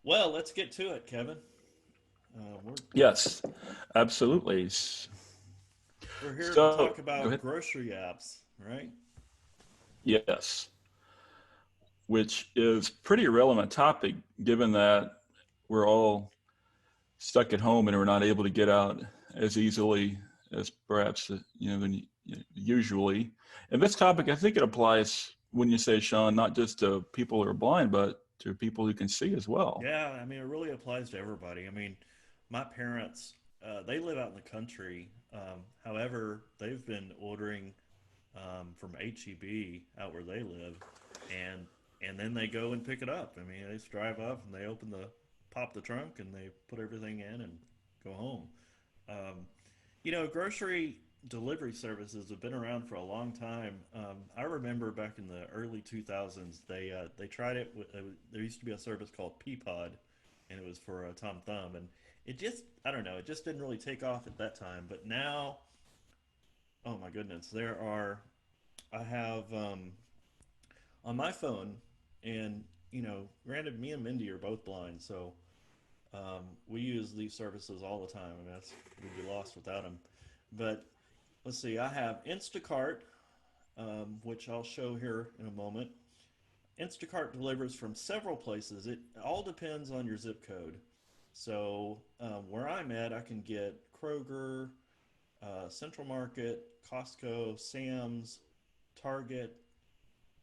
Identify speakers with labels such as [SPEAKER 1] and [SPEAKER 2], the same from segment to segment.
[SPEAKER 1] Well, let's get to it, Kevin.
[SPEAKER 2] Yes, absolutely.
[SPEAKER 1] We're here to
[SPEAKER 2] So,
[SPEAKER 1] talk
[SPEAKER 2] go
[SPEAKER 1] about
[SPEAKER 2] ahead.
[SPEAKER 1] grocery apps, right?
[SPEAKER 2] Yes, which is pretty relevant topic given that we're all stuck at home and we're not able to get out as easily as perhaps usually. And this topic, I think it applies when you say, Sean, not just to people who are blind, but to people who can see as well.
[SPEAKER 1] Yeah, I mean, it really applies to everybody. I mean, my parents, they live out in the country. However, they've been ordering from HEB out where they live, and and then they go and pick it up. I mean, they just drive up and they pop the trunk, and they put everything in and go home. Um, grocery delivery services have been around for a long time. I remember back in the early 2000s, they tried it. There used to be a service called Peapod, and it was for Tom Thumb, and it just I don't know, it just didn't really take off at that time. But now, oh my goodness, there are. I have on my phone, and granted, me and Mindy are both blind, so we use these services all the time. I mean, we'd be lost without them. But let's see, I have Instacart, which I'll show here in a moment. Instacart delivers from several places. It all depends on your zip code. So where I'm at, I can get Kroger, Central Market, Costco, Sam's, Target,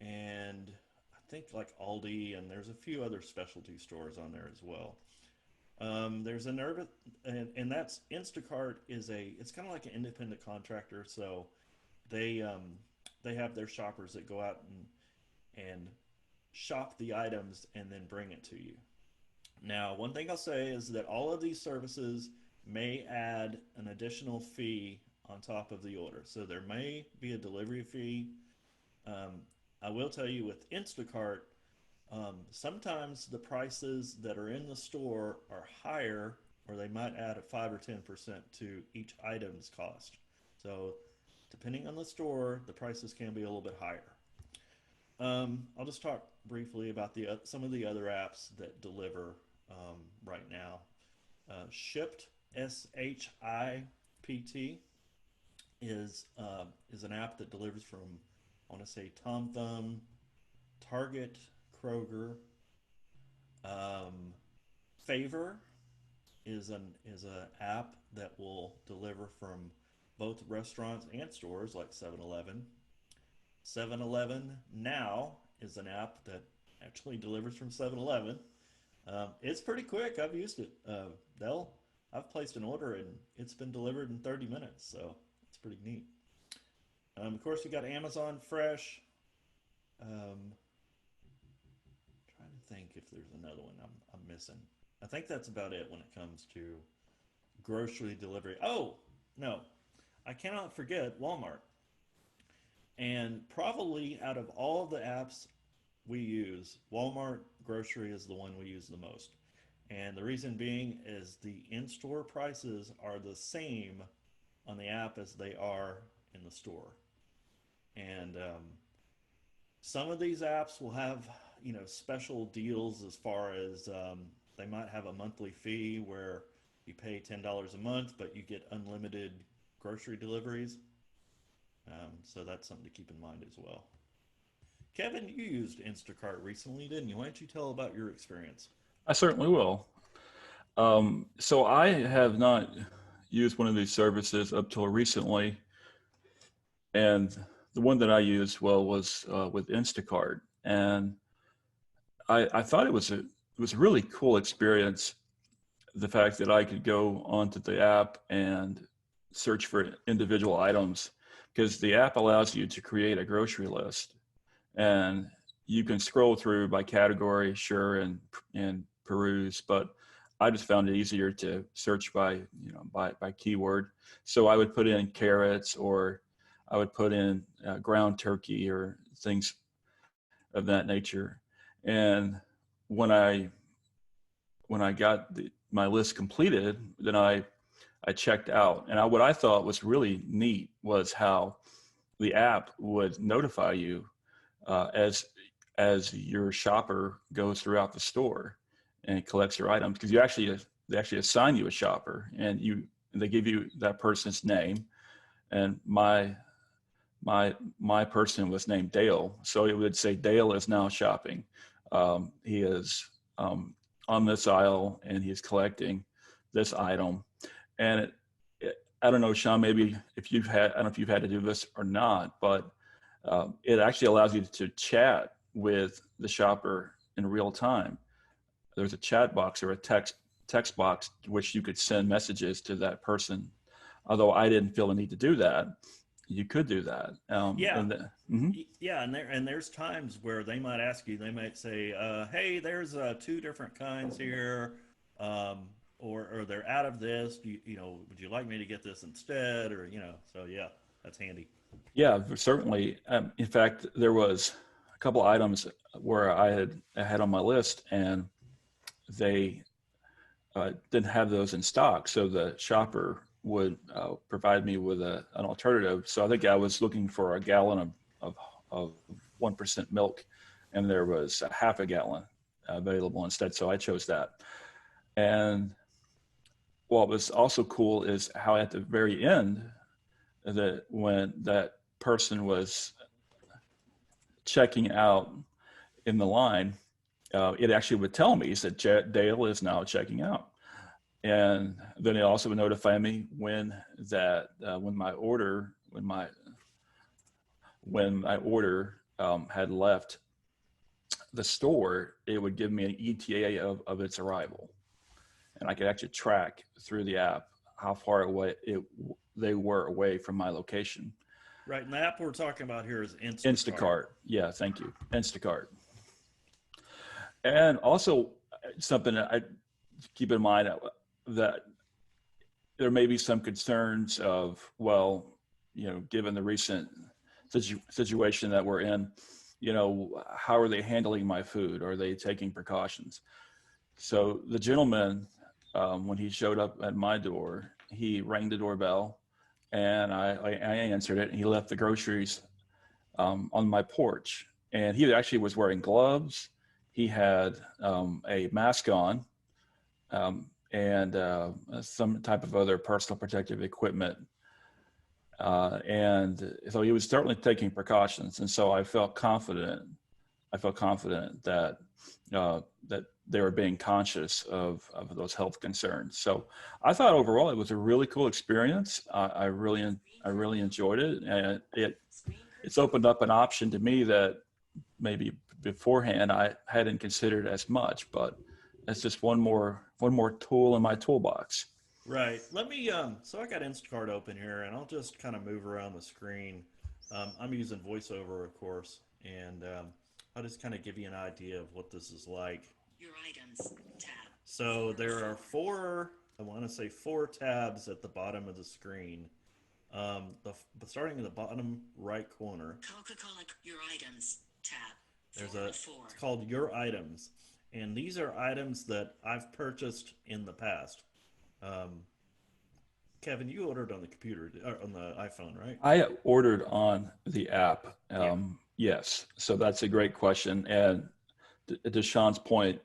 [SPEAKER 1] and I think like Aldi, and there's a few other specialty stores on there as well. There's an urban, and that's Instacart is it's kind of like an independent contractor, so they um, they have their shoppers that go out and shop the items and then bring it to you. Now, one thing I'll say is that all of these services may add an additional fee on top of the order, so there may be a delivery fee. Um, I will tell you with Instacart, sometimes the prices that are in the store are higher, or they might add a 5 or 10% to each item's cost. So, depending on the store, the prices can be a little bit higher. I'll just talk briefly about the some of the other apps that deliver right now. Shipped, SHIPT, is an app that delivers from, I want to say, Tom Thumb, Target, Kroger. Um, Favor is an app that will deliver from both restaurants and stores like 7-Eleven. 7-Eleven Now is an app that actually delivers from 7-Eleven. It's pretty quick. I've used it. They'll I've placed an order and it's been delivered in 30 minutes, so it's pretty neat. Of course, we got Amazon Fresh. Um, Trying to think if there's another one I'm missing. I think that's about it when it comes to grocery delivery. Oh, no, I cannot forget Walmart. And probably out of all of the apps we use, Walmart grocery is the one we use the most. And the reason being is the in store prices are the same on the app as they are in the store. And some of these apps will have, special deals as far as they might have a monthly fee where you pay $10 a month, but you get unlimited grocery deliveries. So that's something to keep in mind as well. Kevin, you used Instacart recently, didn't you? Why don't you tell about your experience?
[SPEAKER 2] I certainly will. So I have not used one of these services up till recently, and the one that I used was with Instacart, and I thought it was a really cool experience. The fact that I could go onto the app and search for individual items, because the app allows you to create a grocery list, and you can scroll through by category, sure, and peruse, but I just found it easier to search by keyword. So I would put in carrots, or I would put in ground turkey or things of that nature. And when I when I got my list completed, then I checked out. And what I thought was really neat was how the app would notify you uh, as as your shopper goes throughout the store. and collects your items, because they actually assign you a shopper, and they give you that person's name. And my person was named Dale, so it would say Dale is now shopping. He is on this aisle and he's collecting this item. And I don't know, Sean, maybe if I don't know if you've had to do this or not, but it actually allows you to chat with the shopper in real time. There's a chat box or a text box which you could send messages to that person. Although I didn't feel the need to do that, you could do that.
[SPEAKER 1] Yeah.
[SPEAKER 2] Mhm.
[SPEAKER 1] Yeah, and there's times where they might ask you, they might say, "Hey, there's two different kinds here, or they're out of this. Would you like me to get this instead?" Or so yeah, that's handy.
[SPEAKER 2] Yeah, certainly. In fact, there was a couple items where I had on my list, and they didn't have those in stock. So the shopper would provide me with an alternative. So I think I was looking for a gallon of 1% milk, and there was a half a gallon available instead. So I chose that. And what was also cool is how at the very end, that when that person was checking out in the line, it actually would tell me, he said, Dale is now checking out. And then it also would notify me when my order had left the store. It would give me an ETA of its arrival, and I could actually track through the app how far away they were away from my location.
[SPEAKER 1] Right, and the app we're talking about here is Instacart.
[SPEAKER 2] Instacart, yeah, thank you, Instacart. And also something that I keep in mind, that there may be some concerns of, well, given the recent situation that we're in, how are they handling my food? Are they taking precautions? So the gentleman, when he showed up at my door, he rang the doorbell, and I answered it, and he left the groceries on my porch. And he actually was wearing gloves. He had a mask on, and some type of other personal protective equipment. And so he was certainly taking precautions. And so I felt confident. That that they were being conscious of those health concerns. So I thought overall it was a really cool experience. I really enjoyed it, and it's opened up an option to me that maybe beforehand I hadn't considered as much. But it's just one more tool in my toolbox.
[SPEAKER 1] Right. Let me. So I got Instacart open here, and I'll just kind of move around the screen. I'm using VoiceOver, of course, and I'll just kind of give you an idea of what this is like. Your items tab. So there are four. I want to say four tabs at the bottom of the screen. Starting in the bottom right corner. Coca-Cola. Your items tab. It's called Your Items, and these are items that I've purchased in the past. Um, Kevin, you ordered on the computer, or on the iPhone, right?
[SPEAKER 2] I ordered on the app.
[SPEAKER 1] Yeah.
[SPEAKER 2] Yes, so that's a great question. And to Sean's point,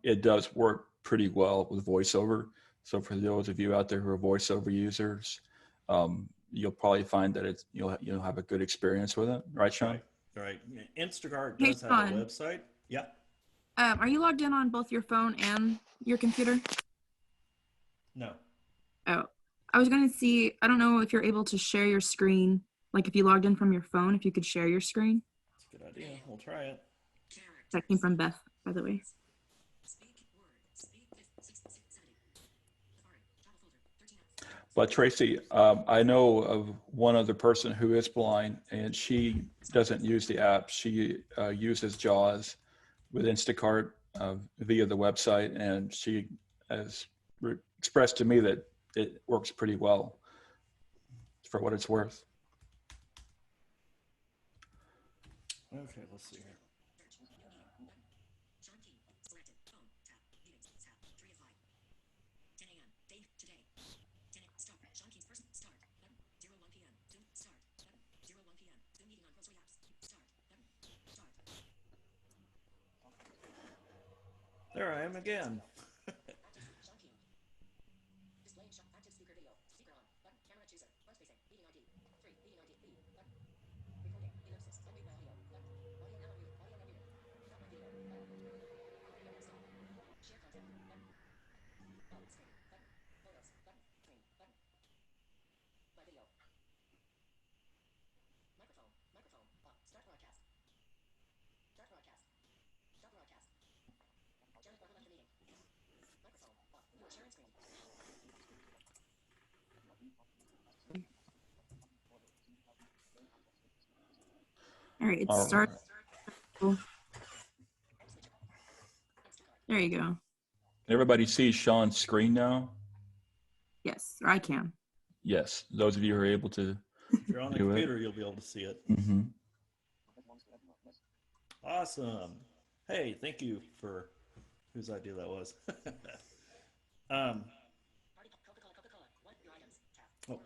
[SPEAKER 2] it does work pretty well with VoiceOver. So for those of you out there who are VoiceOver users, you'll probably find that you'll have a good experience with it, right, Sean?
[SPEAKER 1] Right. Instacart
[SPEAKER 3] Hey,
[SPEAKER 1] does have a
[SPEAKER 3] Sean.
[SPEAKER 1] website. Yeah.
[SPEAKER 3] Are you logged in on both your phone and your computer?
[SPEAKER 1] No.
[SPEAKER 3] Oh, I was going to see, I don't know if you're able to share your screen. Like if you logged in from your phone, if you could share your screen.
[SPEAKER 1] That's a good idea. We'll try it.
[SPEAKER 3] That came from Beth, by the way.
[SPEAKER 2] But Tracy, I know of one other person who is blind, and she doesn't use the app. She uses JAWS with Instacart via the website, and she has expressed to me that it works pretty well for what it's worth.
[SPEAKER 1] Okay, let's see here. There I am again.
[SPEAKER 3] All right, it's
[SPEAKER 2] All
[SPEAKER 3] start.
[SPEAKER 2] right.
[SPEAKER 3] There you go.
[SPEAKER 2] Everybody see Sean's screen now?
[SPEAKER 3] Yes, or I can.
[SPEAKER 2] Yes. Those of you who are able to
[SPEAKER 1] If you're on the
[SPEAKER 2] do it.
[SPEAKER 1] computer, you'll be able to see it.
[SPEAKER 2] Mm-hmm.
[SPEAKER 1] Awesome. Hey, thank you for whose idea that was. um, oh,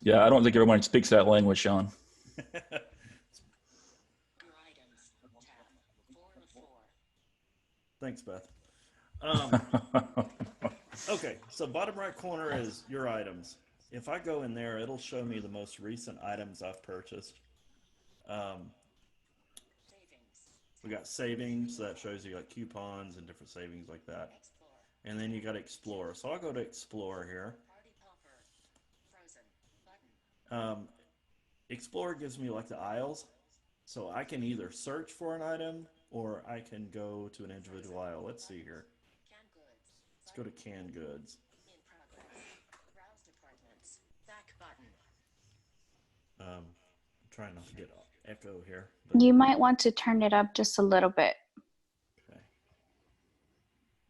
[SPEAKER 2] Yeah, I don't think everyone speaks that language, Sean.
[SPEAKER 1] thanks, Beth. Um, okay, so bottom right corner is your items. If I go in there, it'll show me the most recent items I've purchased. Um, we got savings, so that shows you like coupons and different savings like that. And then you got Explore. So I'll go to Explore here. Um, Explore gives me like the aisles. So I can either search for an item or I can go to an individual aisle. Let's see here. Let's go to canned goods. I'm trying not to get echo here. But,
[SPEAKER 4] You might want to turn it up just a little bit.
[SPEAKER 1] okay.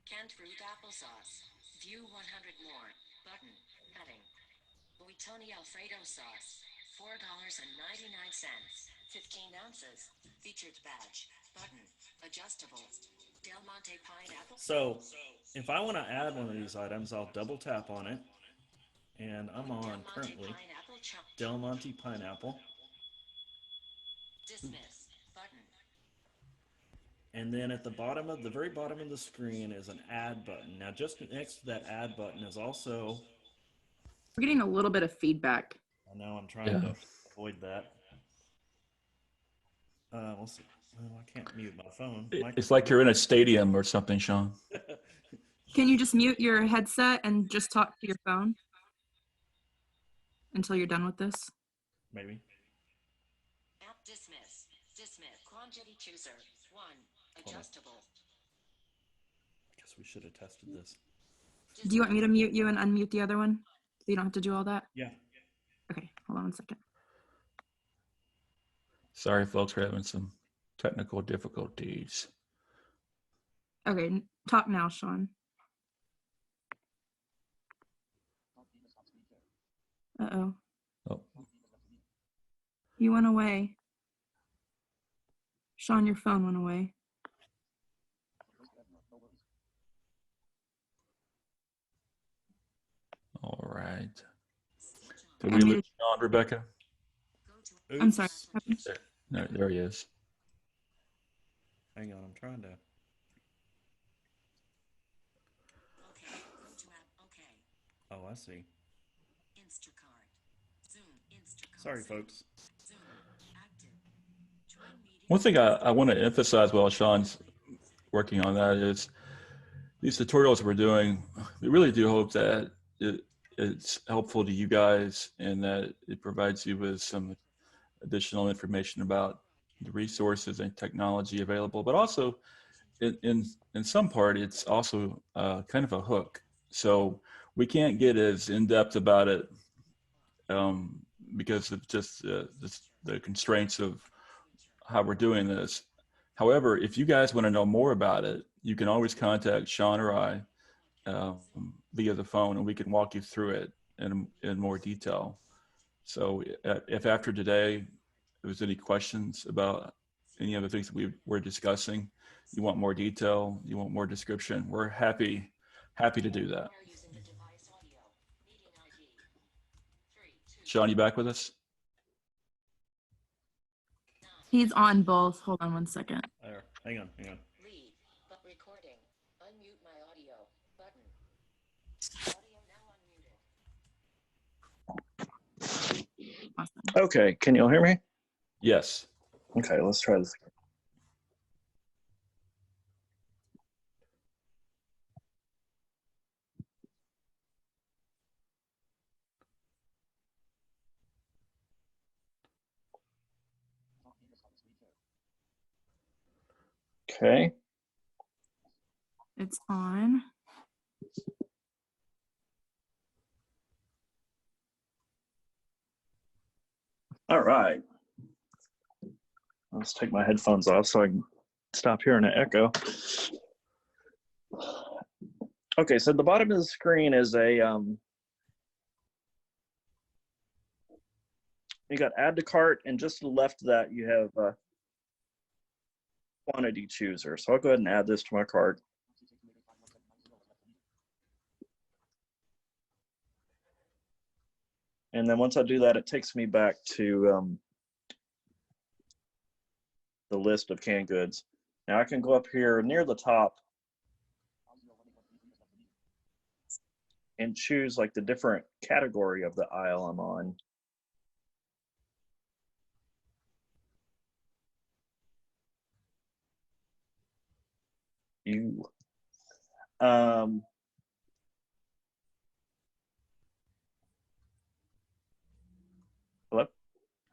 [SPEAKER 5] Canned fruit applesauce. View 100 more. Button. Heading. Buitoni Alfredo sauce. $4.99. 15 ounces. Featured badge. Button. Adjustable. Del Monte pineapple.
[SPEAKER 1] So if I want to add one of these items, I'll double tap on it. And I'm on currently Del Monte pineapple.
[SPEAKER 5] Dismiss. Button.
[SPEAKER 1] And then at the bottom of the very bottom of the screen is an add button. Now just next to that add button is also,
[SPEAKER 3] We're getting a little bit of feedback.
[SPEAKER 1] I know I'm trying to avoid that. We'll see. Oh, I can't mute my phone.
[SPEAKER 2] It's like you're in a stadium or something, Sean.
[SPEAKER 3] Can you just mute your headset and just talk to your phone until you're done with this?
[SPEAKER 1] Maybe.
[SPEAKER 5] App dismiss. Dismiss. Quantity chooser. 1. Adjustable.
[SPEAKER 1] I guess we should have tested this.
[SPEAKER 3] Do you want me to mute you and unmute the other one so you don't have to do all that?
[SPEAKER 1] Yeah.
[SPEAKER 3] Okay, hold on 1 second.
[SPEAKER 2] Sorry, folks, we're having some technical difficulties.
[SPEAKER 3] Okay, talk now, Sean. Uh-oh.
[SPEAKER 2] Oh,
[SPEAKER 3] You went away. Sean, your phone went away.
[SPEAKER 2] all right. Did
[SPEAKER 3] I
[SPEAKER 2] we
[SPEAKER 3] made
[SPEAKER 2] lose Sean, Rebecca?
[SPEAKER 3] I'm sorry.
[SPEAKER 1] Oops.
[SPEAKER 2] There he is.
[SPEAKER 1] Hang on, I'm trying to.
[SPEAKER 5] Okay. Go to app. Okay.
[SPEAKER 1] Oh, I see.
[SPEAKER 5] Instacart. Zoom. Instacart.
[SPEAKER 1] Sorry, folks.
[SPEAKER 5] Zoom. Active. Join meeting.
[SPEAKER 2] One thing I want to emphasize while Sean's working on that is these tutorials we're doing, we really do hope that it's helpful to you guys and that it provides you with some additional information about the resources and technology available, but also in some part, it's also kind of a hook. So we can't get as in-depth about it because of just the constraints of how we're doing this. However, if you guys want to know more about it, you can always contact Sean or I via the phone, and we can walk you through it in more detail. So if after today there's any questions about any of the things that we were discussing, you want more detail, you want more description, we're happy to do that. Sean, you back with us?
[SPEAKER 3] He's on both. Hold on one second.
[SPEAKER 1] There. Hang on.
[SPEAKER 5] Leave. But recording. Unmute my audio. Button. Audio now unmuted.
[SPEAKER 3] Awesome.
[SPEAKER 6] Okay, can you all hear me?
[SPEAKER 2] Yes.
[SPEAKER 6] Okay, let's try this. Okay.
[SPEAKER 3] It's on.
[SPEAKER 6] All right. Let's take my headphones off so I can stop hearing an echo. Okay, so at the bottom of the screen is a you got add to cart, and just to the left of that you have a quantity chooser. So I'll go ahead and add this to my cart. And then once I do that, it takes me back to the list of canned goods. Now I can go up here near the top and choose like the different category of the aisle I'm on. Hello?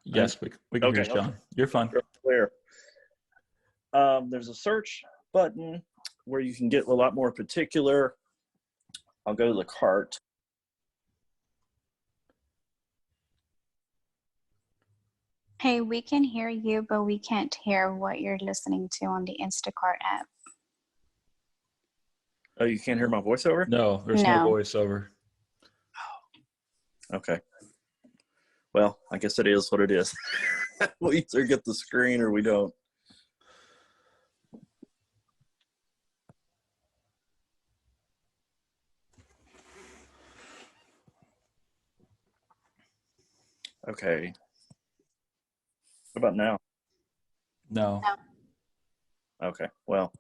[SPEAKER 2] Yes, we can hear
[SPEAKER 6] Okay,
[SPEAKER 2] you, John. You're fine.
[SPEAKER 6] Clear. There's a search button where you can get a lot more particular. I'll go to the cart.
[SPEAKER 4] Hey, we can hear you, but we can't hear what you're listening to on the Instacart app.
[SPEAKER 6] Oh, you can't hear my voiceover?
[SPEAKER 2] No, there's no
[SPEAKER 4] No.
[SPEAKER 2] voiceover.
[SPEAKER 6] Okay. Well, I guess it is what it is. We either get the screen or we don't. Okay. What about now?
[SPEAKER 2] No.
[SPEAKER 6] Okay, well.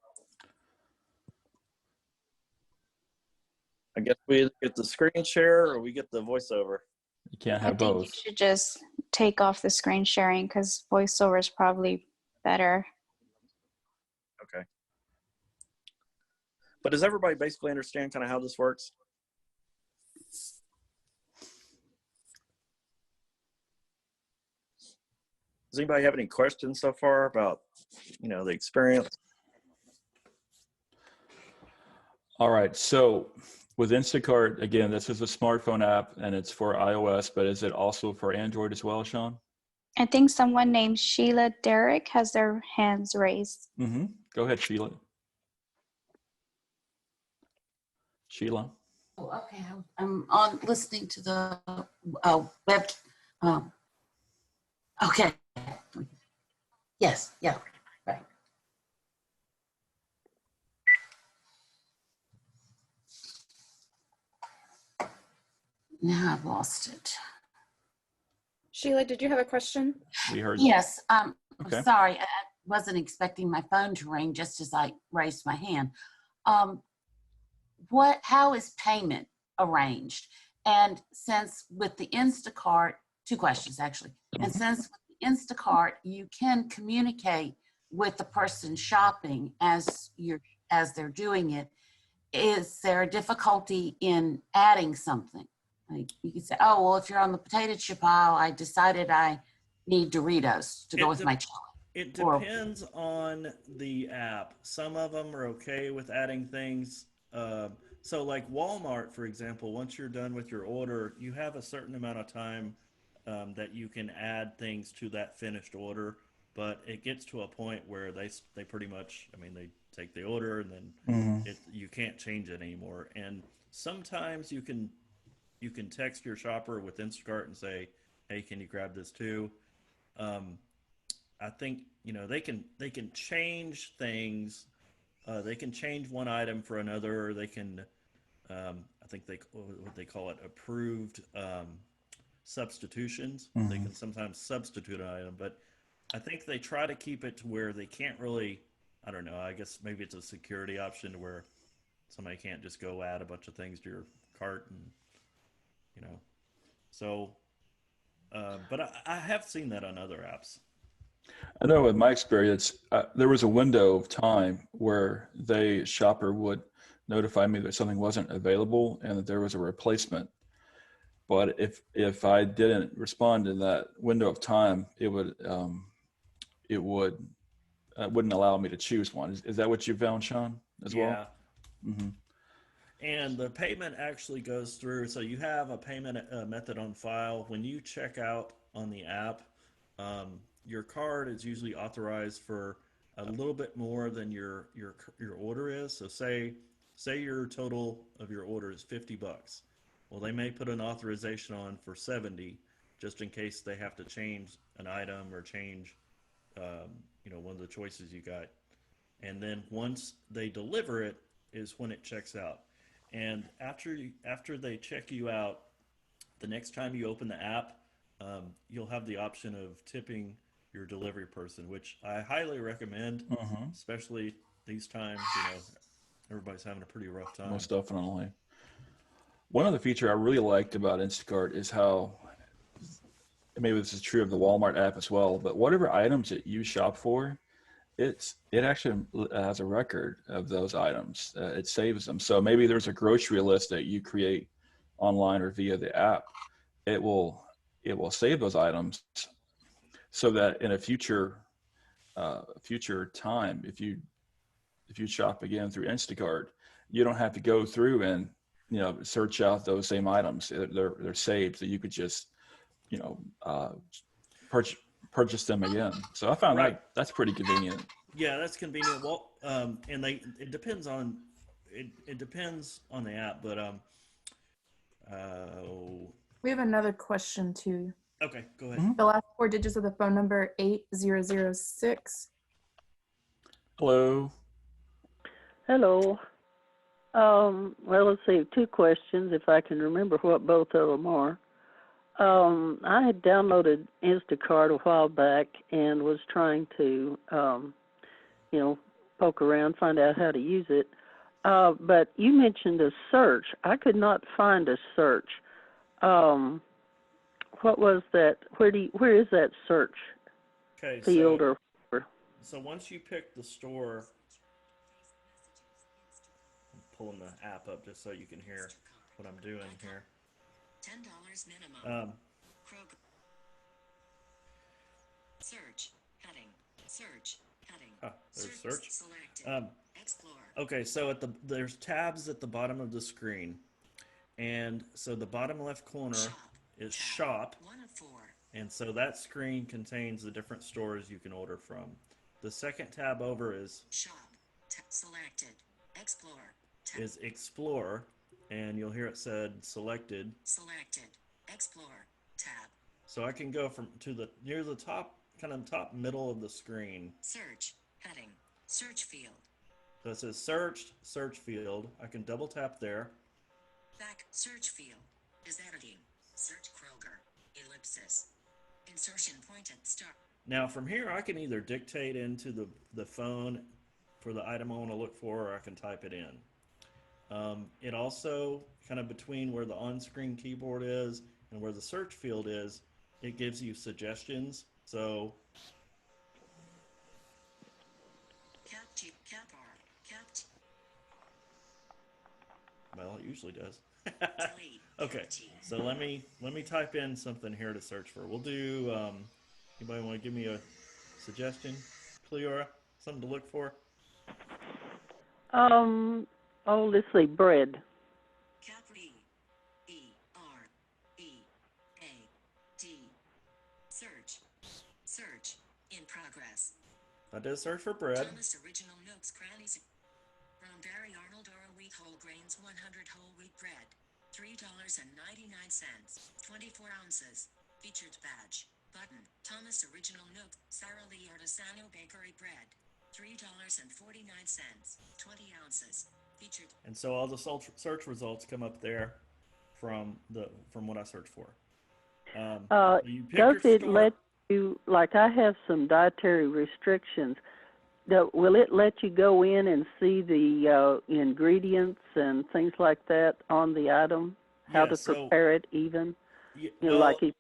[SPEAKER 6] I guess we either get the screen share or we get the voiceover.
[SPEAKER 2] You can't
[SPEAKER 4] I
[SPEAKER 2] have
[SPEAKER 4] think
[SPEAKER 2] both.
[SPEAKER 4] you should just take off the screen sharing because voiceover is probably better.
[SPEAKER 6] Okay. But does everybody basically understand kind of how this works? Does anybody have any questions so far about, the experience?
[SPEAKER 2] All right. So with Instacart, again, this is a smartphone app and it's for iOS, but is it also for Android as well, Sean?
[SPEAKER 4] I think someone named Sheila Derrick has their hands raised.
[SPEAKER 2] Mm-hmm. Go ahead, Sheila. Sheila.
[SPEAKER 7] Oh, okay. I'm on listening to the web. Okay. Yes. Yeah. Right. Now I've lost it.
[SPEAKER 3] Sheila, did you have a question?
[SPEAKER 2] We heard.
[SPEAKER 7] Yes.
[SPEAKER 2] Okay.
[SPEAKER 7] I'm sorry. I wasn't expecting my phone to ring just as I raised my hand. How is payment arranged? And since with the Instacart, two questions actually. And since with the Instacart, you can communicate with the person shopping as they're doing it, is there a difficulty in adding something? Like you could say, oh, well, if you're on the potato chip aisle, I decided I need Doritos to go with my chili.
[SPEAKER 1] It depends on the app. Some of them are okay with adding things. So like Walmart, for example, once you're done with your order, you have a certain amount of time that you can add things to that finished order. But it gets to a point where they pretty much, they take the order and then you can't change it anymore. And sometimes you can text your shopper with Instacart and say, hey, can you grab this too? I think they can change things. They can change one item for another. They can, I think what they call it, approved substitutions. They can sometimes substitute an item, but I think they try to keep it to where they can't really, I don't know, I guess maybe it's a security option to where somebody can't just go add a bunch of things to your cart and, you know, so, but I have seen that on other apps.
[SPEAKER 2] I know in my experience, there was a window of time where the shopper would notify me that something wasn't available and that there was a replacement. But if I didn't respond in that window of time, it would wouldn't allow me to choose one. Is that what you found, Sean, as well?
[SPEAKER 1] Yeah.
[SPEAKER 2] Hmm.
[SPEAKER 1] And the payment actually goes through. So you have a payment method on file. When you check out on the app, your card is usually authorized for a little bit more than your order is. So say your total of your order is $50. Well, they may put an authorization on for 70, just in case they have to change an item or change, one of the choices you got. And then once they deliver it is when it checks out. And after they check you out, the next time you open the app, you'll have the option of tipping your delivery person, which I highly recommend,
[SPEAKER 2] Hmm.
[SPEAKER 1] especially these times. Everybody's having a pretty rough time.
[SPEAKER 2] Most definitely. One other feature I really liked about Instacart is how, maybe this is true of the Walmart app as well, but whatever items that you shop for, it actually has a record of those items. It saves them. So maybe there's a grocery list that you create online or via the app. It will it will save those items so that in a future time, if you shop again through Instacart, you don't have to go through and search out those same items. They're saved, so you could just you know uh, purchase purchase them again. So I found
[SPEAKER 1] Right.
[SPEAKER 2] that's pretty convenient.
[SPEAKER 1] Yeah, that's convenient. Well, and it depends on it depends on the app, but oh,
[SPEAKER 3] We have another question too.
[SPEAKER 1] okay, go ahead.
[SPEAKER 2] Mhm.
[SPEAKER 3] The last four digits of the phone number 8006.
[SPEAKER 2] Hello.
[SPEAKER 8] Hello. Well, let's see, two questions, if I can remember what both of them are. I had downloaded Instacart a while back and was trying to, poke around, find out how to use it. But you mentioned a search. I could not find a search. Um, what was that? Where is that search
[SPEAKER 1] Okay,
[SPEAKER 8] field or?
[SPEAKER 1] so once you pick the store, I'm pulling the app up just so you can hear what I'm doing here.
[SPEAKER 5] $10 minimum.
[SPEAKER 1] Um,
[SPEAKER 5] Kroger. Search. Heading. Search. Heading.
[SPEAKER 1] there's search.
[SPEAKER 5] Selected. Explore.
[SPEAKER 1] Okay, so there's tabs at the bottom of the screen, and so the bottom left corner
[SPEAKER 5] Shop.
[SPEAKER 1] is
[SPEAKER 5] Tab.
[SPEAKER 1] shop,
[SPEAKER 5] 1 of 4.
[SPEAKER 1] and so that screen contains the different stores you can order from. The second tab over is
[SPEAKER 5] Shop. Selected. Explore. Tab.
[SPEAKER 1] is explore, and you'll hear it said selected.
[SPEAKER 5] Selected. Explore. Tab.
[SPEAKER 1] So I can go near the top, kind of top middle of the screen.
[SPEAKER 5] Search. Heading. Search field.
[SPEAKER 1] So it says search field. I can double tap there.
[SPEAKER 5] Back. Search field. Is editing. Search Kroger. Ellipsis. Insertion point at start.
[SPEAKER 1] Now from here, I can either dictate into the phone for the item I want to look for, or I can type it in. It also, kind of between where the on-screen keyboard is and where the search field is, it gives you suggestions. So
[SPEAKER 5] Cap R. Cap.
[SPEAKER 1] well, it usually does.
[SPEAKER 5] Delete.
[SPEAKER 1] Okay, so let me type in something here to search for. We'll do. Anybody want to give me a suggestion, Cleora? Something to look for?
[SPEAKER 8] Let's see, bread.
[SPEAKER 5] Capri. E-R-E-A-D. Search. Search. In progress.
[SPEAKER 1] I did search for bread.
[SPEAKER 5] Thomas Original Notes Crannies. From Barry Arnold or wheat whole grains 100 whole wheat bread. $3.99. 24 ounces. Featured badge. Button. Thomas Original Notes. Sara Lee Artisano Bakery bread. $3.49. 20 ounces. Featured.
[SPEAKER 1] And so all the search results come up there from what I searched for. You pick
[SPEAKER 8] Does
[SPEAKER 1] your
[SPEAKER 8] it
[SPEAKER 1] store.
[SPEAKER 8] let you, like I have some dietary restrictions. Will it let you go in and see the ingredients and things like that on the item? How
[SPEAKER 1] Yeah,
[SPEAKER 8] to
[SPEAKER 1] so
[SPEAKER 8] prepare it even?
[SPEAKER 1] yeah,
[SPEAKER 8] You know, like
[SPEAKER 1] well,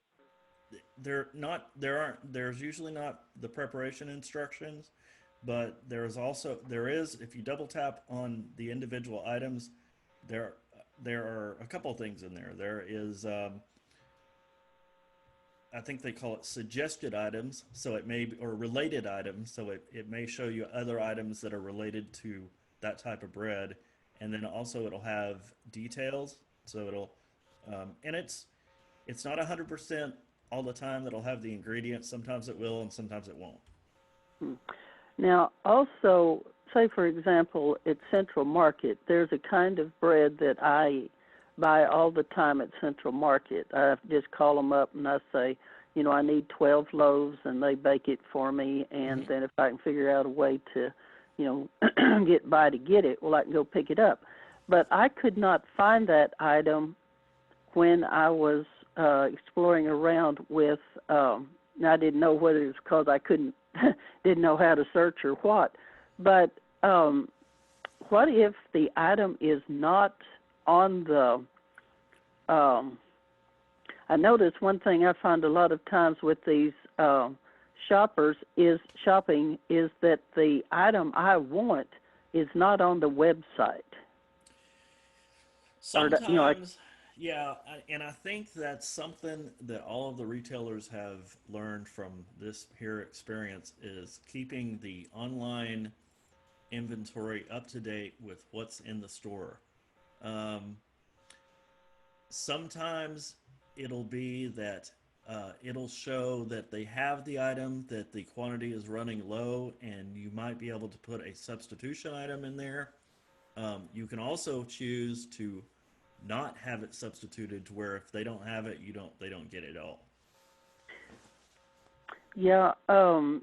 [SPEAKER 1] there's usually not the preparation instructions, but there is, if you double tap on the individual items, there there are a couple of things in there. There is I think they call it suggested items, so it may be, or related items, so it may show you other items that are related to that type of bread, and then also it'll have details, so it'll and it's not 100% all the time that it'll have the ingredients. Sometimes it will, and sometimes it won't.
[SPEAKER 8] Hmm. Now, also, say for example, at Central Market, there's a kind of bread that I buy all the time at Central Market. I just call them up and I say, you know, I need 12 loaves, and they bake it for me. And then if I can figure out a way to, you know, get by to get it, well, I can go pick it up. But I could not find that item when I was exploring around with. I didn't know whether it was because I couldn't, didn't know how to search or what. But what if the item is not on the? I notice one thing I find a lot of times with these shopping is that the item I want is not on the website.
[SPEAKER 1] Sometimes, yeah, and I think that's something that all of the retailers have learned from this here experience is keeping the online inventory up to date with what's in the store. Um, Sometimes it'll be that it'll show that they have the item, that the quantity is running low, and you might be able to put a substitution item in there. You can also choose to not have it substituted to where if they don't have it, they don't get it at all.
[SPEAKER 8] Yeah,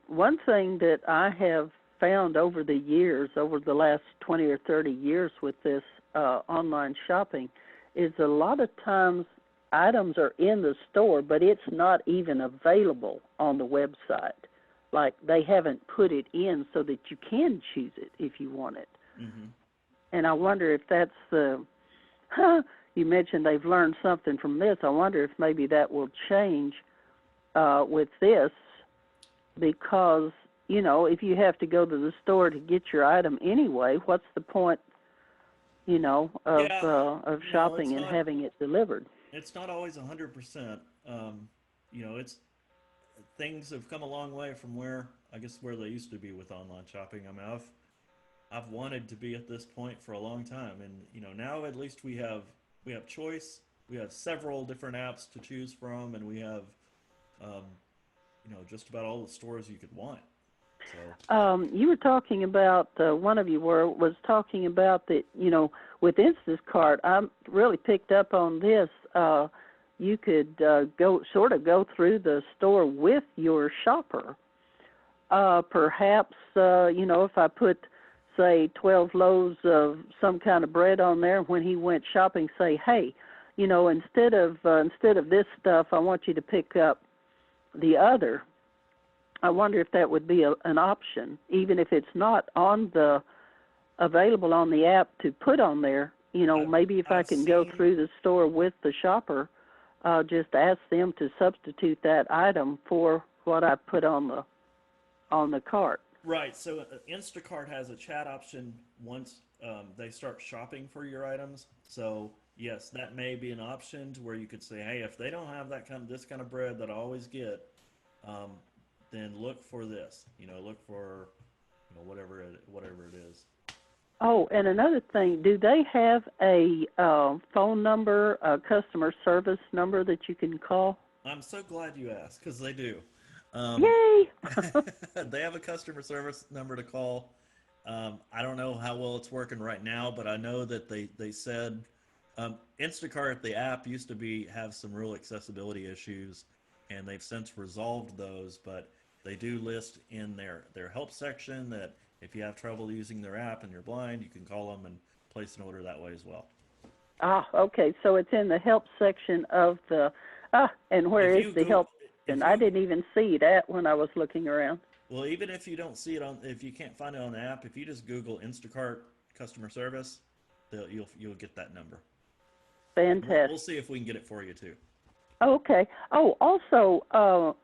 [SPEAKER 8] one thing that I have found over the years, over the last 20 or 30 years with this online shopping, is a lot of times items are in the store, but it's not even available on the website. Like they haven't put it in so that you can choose it if you want it.
[SPEAKER 1] Mm-hmm.
[SPEAKER 8] And I wonder if that's you mentioned they've learned something from this. I wonder if maybe that will change with this because, you know, if you have to go to the store to get your item anyway, what's the point, you know, of shopping and having it delivered?
[SPEAKER 1] It's not always 100%. You know, things have come a long way from where they used to be with online shopping. I mean, I've wanted to be at this point for a long time, and you know, now at least we have choice. We have several different apps to choose from, and we have you know, just about all the stores you could want. So
[SPEAKER 8] you were talking about one of you was talking about that, you know, with Instacart. I really picked up on this. You could go through the store with your shopper. Perhaps you know, if I put say 12 loaves of some kind of bread on there, when he went shopping, say, hey, you know, instead of this stuff, I want you to pick up the other. I wonder if that would be an option, even if it's not available on the app to put on there. You know, maybe if I can go through the store with the shopper, just ask them to substitute that item for what I put on the cart.
[SPEAKER 1] right. So Instacart has a chat option once they start shopping for your items. So yes, that may be an option to where you could say, hey, if they don't have this kind of bread that I always get, then look for this. You know, look for, you know, whatever it is.
[SPEAKER 8] Oh, and another thing, do they have a phone number, a customer service number that you can call?
[SPEAKER 1] I'm so glad you asked, because they do.
[SPEAKER 8] Yay!
[SPEAKER 1] They have a customer service number to call. I don't know how well it's working right now, but I know that they said Instacart, the app, used to have some real accessibility issues, and they've since resolved those, but they do list in their help section that if you have trouble using their app and you're blind, you can call them and place an order that way as well.
[SPEAKER 8] Ah, okay. So it's in the help section of the and where is the help? and I didn't even see that when I was looking around.
[SPEAKER 1] Well, even if you don't see it if you can't find it on the app, if you just Google Instacart customer service, you'll get that number.
[SPEAKER 8] Fantastic.
[SPEAKER 1] We'll see if we can get it for you too.
[SPEAKER 8] Okay. Oh, also,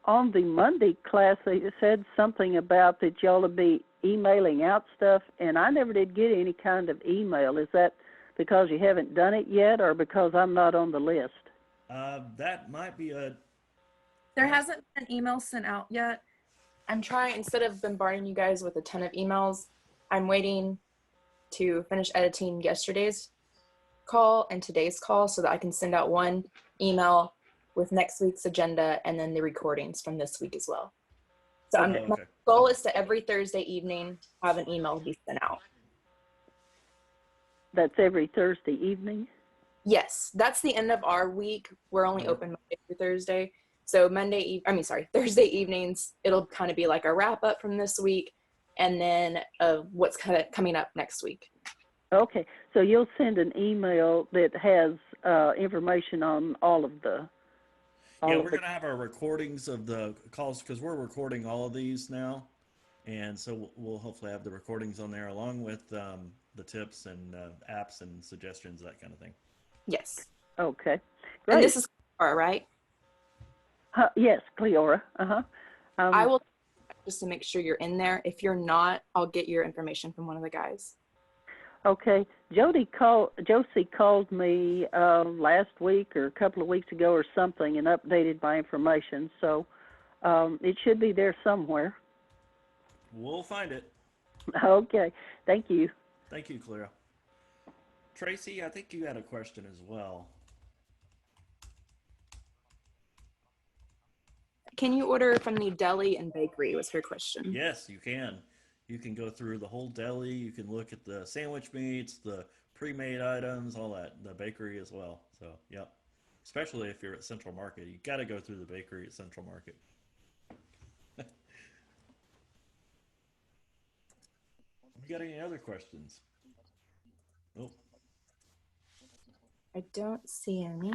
[SPEAKER 8] on the Monday class, they said something about that y'all will be emailing out stuff, and I never did get any kind of email. Is that because you haven't done it yet, or because I'm not on the list?
[SPEAKER 1] That might be a.
[SPEAKER 3] There hasn't been an email sent out yet. I'm trying, instead of bombarding you guys with a ton of emails, I'm waiting to finish editing yesterday's call and today's call so that I can send out one email with next week's agenda and then the recordings from this week as well. So my goal is to every Thursday evening have an email be sent out.
[SPEAKER 8] That's every Thursday evening?
[SPEAKER 3] Yes, that's the end of our week. We're only open Monday through Thursday. So Thursday evenings, it'll kind of be like a wrap up from this week and then what's kind of coming up next week.
[SPEAKER 8] Okay, so you'll send an email that has information on all of the.
[SPEAKER 1] We're going to have our recordings of the calls because we're recording all of these now. And so we'll hopefully have the recordings on there along with the tips and apps and suggestions, that kind of thing.
[SPEAKER 3] Yes.
[SPEAKER 8] Okay, great.
[SPEAKER 3] And this is Cleora, right?
[SPEAKER 8] Yes, Cleora.
[SPEAKER 3] I will, just to make sure you're in there. If you're not, I'll get your information from one of the guys.
[SPEAKER 8] Okay. Josie called me last week or a couple of weeks ago or something and updated my information. So it should be there somewhere.
[SPEAKER 1] We'll find it.
[SPEAKER 8] Okay. Thank you.
[SPEAKER 1] Thank you, Clara. Tracy, I think you had a question as well.
[SPEAKER 3] Can you order from the Deli and Bakery was her question.
[SPEAKER 1] Yes, you can. You can go through the whole deli. You can look at the sandwich meats, the pre-made items, all that. The bakery as well. So, yep. Especially if you're at Central Market. You got to go through the bakery at Central Market. You got any other questions? Oh.
[SPEAKER 3] I don't see any.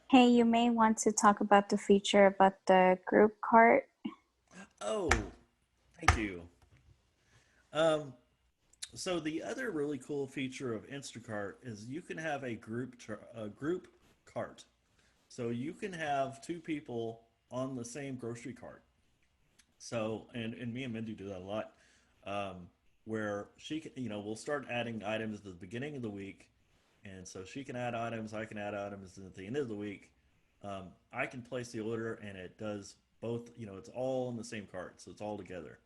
[SPEAKER 4] Hey, you may want to talk about the feature about the group cart.
[SPEAKER 1] Oh, thank you. So the other really cool feature of Instacart is you can have a group cart. So you can have two people on the same grocery cart. So, and me and Mindy do that a lot, where she can, we'll start adding items at the beginning of the week. And so she can add items, I can add items, and at the end of the week, I can place the order and it does both, it's all in the same cart. So it's all together.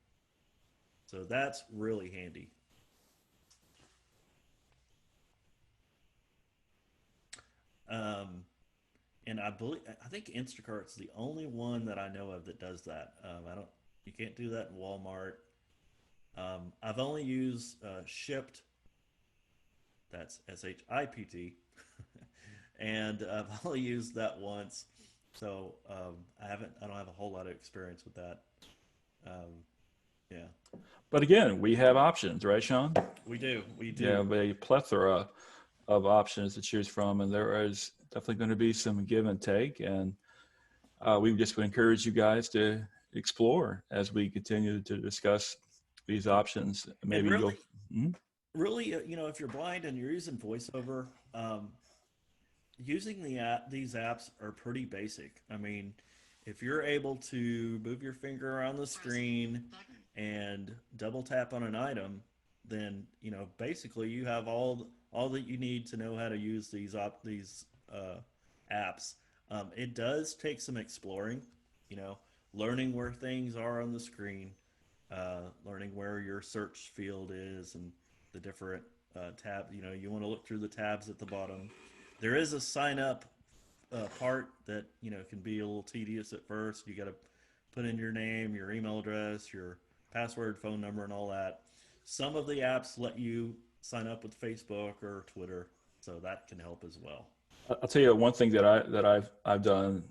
[SPEAKER 1] So that's really handy. And I think Instacart's the only one that I know of that does that. You can't do that in Walmart. I've only used Shipt. That's SHIPT. And I've only used that once. So I don't have a whole lot of experience with that. Yeah.
[SPEAKER 2] But again, we have options, right, Sean?
[SPEAKER 1] We do.
[SPEAKER 2] Yeah, a plethora of options to choose from, and there is definitely going to be some give and take, and we just would encourage you guys to explore as we continue to discuss these options. Maybe
[SPEAKER 1] really, if you're blind and you're using VoiceOver, using these apps are pretty basic. I mean, if you're able to move your finger around the screen and double tap on an item, then basically you have all that you need to know how to use these apps. It does take some exploring, learning where things are on the screen, learning where your search field is and the different tabs. You want to look through the tabs at the bottom. There is a sign up part that can be a little tedious at first. You got to put in your name, your email address, your password, phone number, and all that. Some of the apps let you sign up with Facebook or Twitter, so that can help as well.
[SPEAKER 2] I'll tell you one thing that I've done.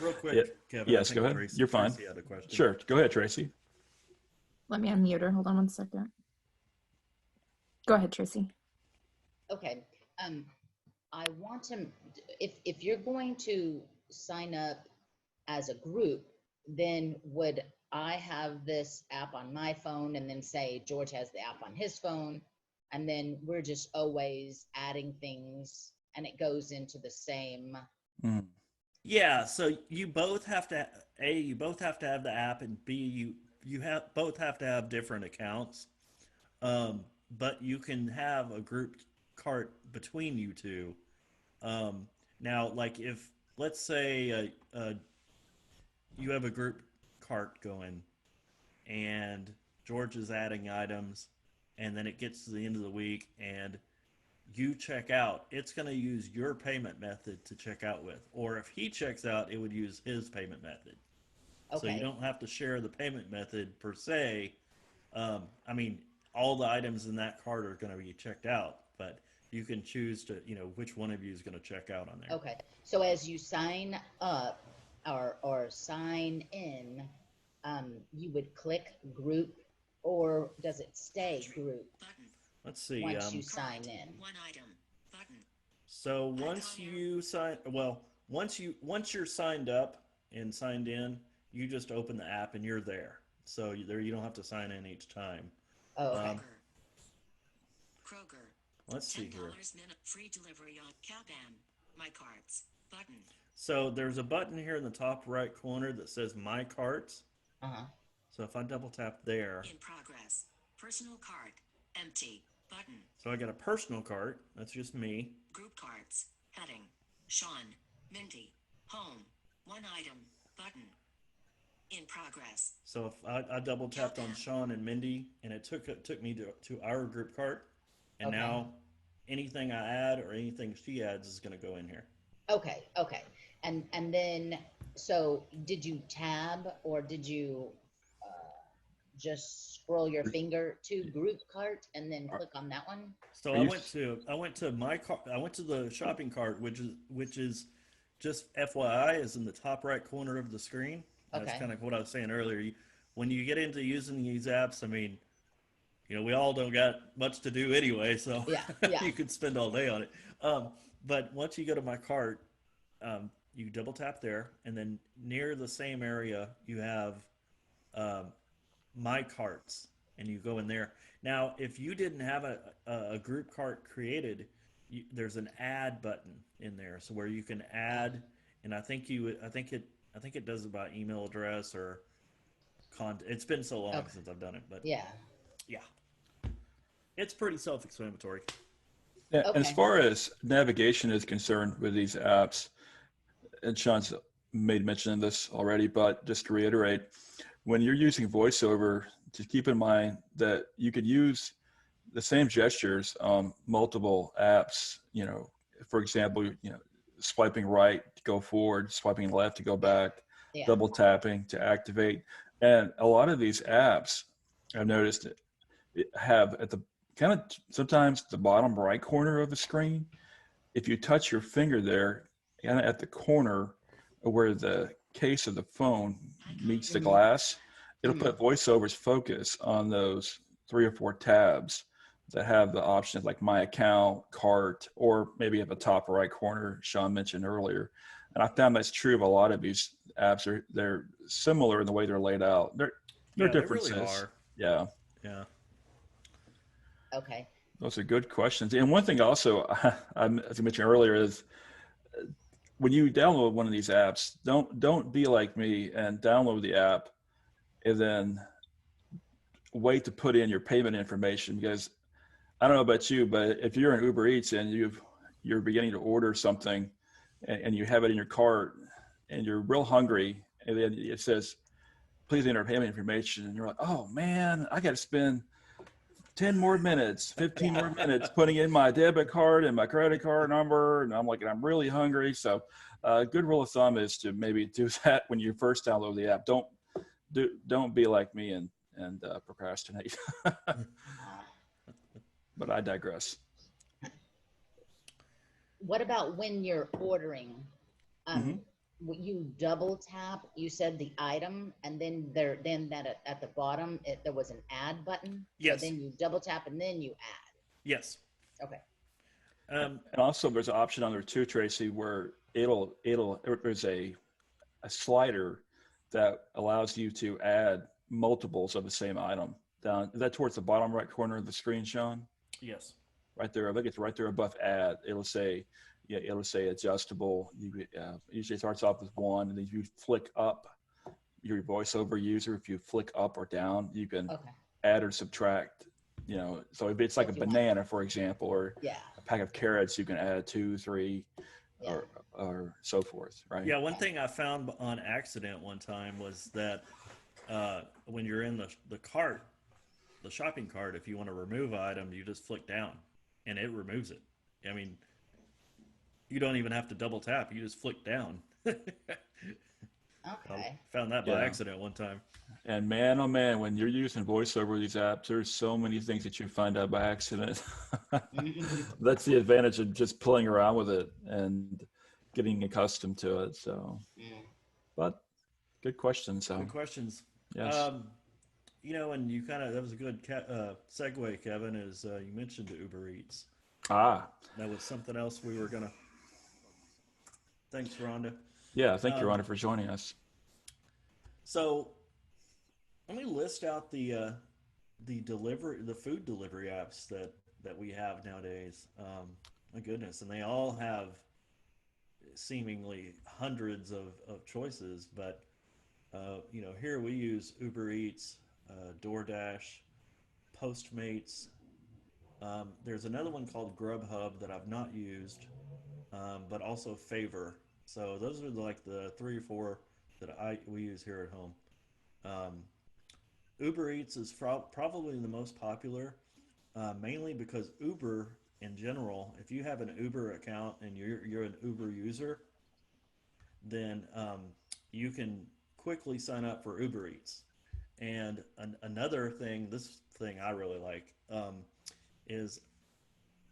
[SPEAKER 1] Real quick, Kevin.
[SPEAKER 2] Yes, go ahead. You're fine.
[SPEAKER 1] Tracy had a question.
[SPEAKER 2] Sure, go ahead, Tracy.
[SPEAKER 3] Let me unmute her. Hold on one second. Go ahead, Tracy.
[SPEAKER 9] Okay. I want to, if you're going to sign up as a group, then would I have this app on my phone and then say George has the app on his phone, and then we're just always adding things and it goes into the same.
[SPEAKER 2] Mm.
[SPEAKER 1] Yeah, so you both have to you both have to have the app, and B, you have both have to have different accounts. Um, but you can have a group cart between you two. Now, like if let's say you have a group cart going, and George is adding items, and then it gets to the end of the week, and you check out, it's going to use your payment method to check out with. Or if he checks out, it would use his payment method. So you
[SPEAKER 9] Okay.
[SPEAKER 1] don't have to share the payment method per se. I mean, all the items in that cart are going to be checked out, but you can choose to, which one of you is going to check out on there.
[SPEAKER 9] Okay. So as you sign up or sign in, you would click group, or does it stay group
[SPEAKER 5] Button.
[SPEAKER 1] Let's see.
[SPEAKER 9] once you sign in?
[SPEAKER 5] One item. Button.
[SPEAKER 1] So once you sign, well, once you're signed up and signed in, you just open the app and you're there. So you don't have to sign in each time.
[SPEAKER 9] Oh, okay.
[SPEAKER 5] Kroger.
[SPEAKER 1] Let's see here.
[SPEAKER 5] $10 minute free delivery on Caban. My carts. Button.
[SPEAKER 1] So there's a button here in the top right corner that says My Carts.
[SPEAKER 9] Uh-huh.
[SPEAKER 1] So if I double tap there,
[SPEAKER 5] In progress. Personal cart. Empty. Button.
[SPEAKER 1] so I got a personal cart. That's just me.
[SPEAKER 5] Group carts. Heading. Sean. Mindy. Home. One item. Button. In progress.
[SPEAKER 1] So if I double tapped on Sean and Mindy, and it took me to our group cart, and
[SPEAKER 9] Okay.
[SPEAKER 1] now anything I add or anything she adds is going to go in here.
[SPEAKER 9] Okay. Okay. And then, so did you tab, or did you just scroll your finger to group cart and then click on that one?
[SPEAKER 1] So I went to my cart. I went to the shopping cart, which is just FYI is in the top right corner of the screen. That's
[SPEAKER 9] Okay.
[SPEAKER 1] kind of what I was saying earlier. When you get into using these apps, I mean, we all don't got much to do anyway, so
[SPEAKER 9] Yeah, yeah.
[SPEAKER 1] you could spend all day on it. But once you go to my cart, you double tap there, and then near the same area you have my carts, and you go in there. Now, if you didn't have a group cart created, there's an add button in there, so where you can add, and I think it does it by email address or content. It's been so long
[SPEAKER 9] Okay.
[SPEAKER 1] since I've done it, but
[SPEAKER 9] Yeah.
[SPEAKER 1] yeah, it's pretty self-explanatory.
[SPEAKER 2] Yeah,
[SPEAKER 9] Okay.
[SPEAKER 2] as far as navigation is concerned with these apps, and Sean's made mention of this already, but just to reiterate, when you're using VoiceOver, just keep in mind that you could use the same gestures on multiple apps. For example, swiping right to go forward, swiping left to go back,
[SPEAKER 9] Yeah.
[SPEAKER 2] double tapping to activate. And a lot of these apps, I've noticed, have at the kind of sometimes the bottom right corner of the screen, if you touch your finger there, kind of at the corner where the case of the phone meets the glass, it'll put VoiceOver's focus on those 3 or 4 tabs that have the options like My Account, Cart, or maybe at the top right corner Sean mentioned earlier. And I found that's true of a lot of these apps. They're similar in the way they're laid out. There are
[SPEAKER 1] Yeah, they
[SPEAKER 2] differences.
[SPEAKER 1] really are.
[SPEAKER 2] Yeah.
[SPEAKER 1] Yeah.
[SPEAKER 9] Okay.
[SPEAKER 2] Those are good questions. And one thing also, as I mentioned earlier, is when you download one of these apps, don't be like me and download the app and then wait to put in your payment information, because I don't know about you, but if you're in Uber Eats and you're beginning to order something and you have it in your cart and you're real hungry, and then it says, please enter payment information, and you're like, oh man, I got to spend 10 more minutes, 15 more minutes putting in my debit card and my credit card number. And I'm I'm really hungry. So a good rule of thumb is to maybe do that when you first download the app. Don't be like me and procrastinate. But I digress.
[SPEAKER 9] What about when you're ordering? You double tap, you said the item, and then at the bottom, there was an add button.
[SPEAKER 1] Yes.
[SPEAKER 9] So then you double tap and then you add.
[SPEAKER 1] Yes.
[SPEAKER 9] Okay.
[SPEAKER 2] And also there's an option on there too, Tracy, where there's a slider that allows you to add multiples of the same item. Down, is that towards the bottom right corner of the screen, Sean?
[SPEAKER 1] Yes.
[SPEAKER 2] Right there. I think it's right there above add. It'll say, yeah, it'll say adjustable. Usually it starts off with one, and then you flick up your voiceover user. If you flick up or down, you can
[SPEAKER 9] Okay.
[SPEAKER 2] add or subtract. So if it's like a
[SPEAKER 9] If you want.
[SPEAKER 2] banana, for example, or
[SPEAKER 9] Yeah.
[SPEAKER 2] a pack of carrots, you can add 2, 3,
[SPEAKER 9] Yeah.
[SPEAKER 2] or so forth, right?
[SPEAKER 1] Yeah, one thing I found on accident one time was that when you're in the cart, the shopping cart, if you want to remove an item, you just flick down and it removes it. I mean, you don't even have to double tap. You just flick down.
[SPEAKER 9] Okay.
[SPEAKER 1] I found that by
[SPEAKER 2] Yeah.
[SPEAKER 1] accident one time.
[SPEAKER 2] And man, oh man, when you're using voiceover these apps, there's so many things that you find out by accident. That's the advantage of just playing around with it and getting accustomed to it. So, but good question. So,
[SPEAKER 1] Good questions.
[SPEAKER 2] yes.
[SPEAKER 1] And you that was a good segue, Kevin, is you mentioned Uber Eats.
[SPEAKER 2] Ah,
[SPEAKER 1] That was something else we were going to. Thanks, Rhonda.
[SPEAKER 2] yeah. Thank you, Rhonda, for joining us.
[SPEAKER 1] So let me list out the food delivery apps that we have nowadays. My goodness, and they all have seemingly hundreds of choices. But here we use Uber Eats, DoorDash, Postmates. There's another one called Grubhub that I've not used, but also Favor. So those are like the 3 or 4 that we use here at home. Uber Eats is probably the most popular, mainly because Uber in general, if you have an Uber account and you're an Uber user, then you can quickly sign up for Uber Eats. And another thing, this thing I really like, is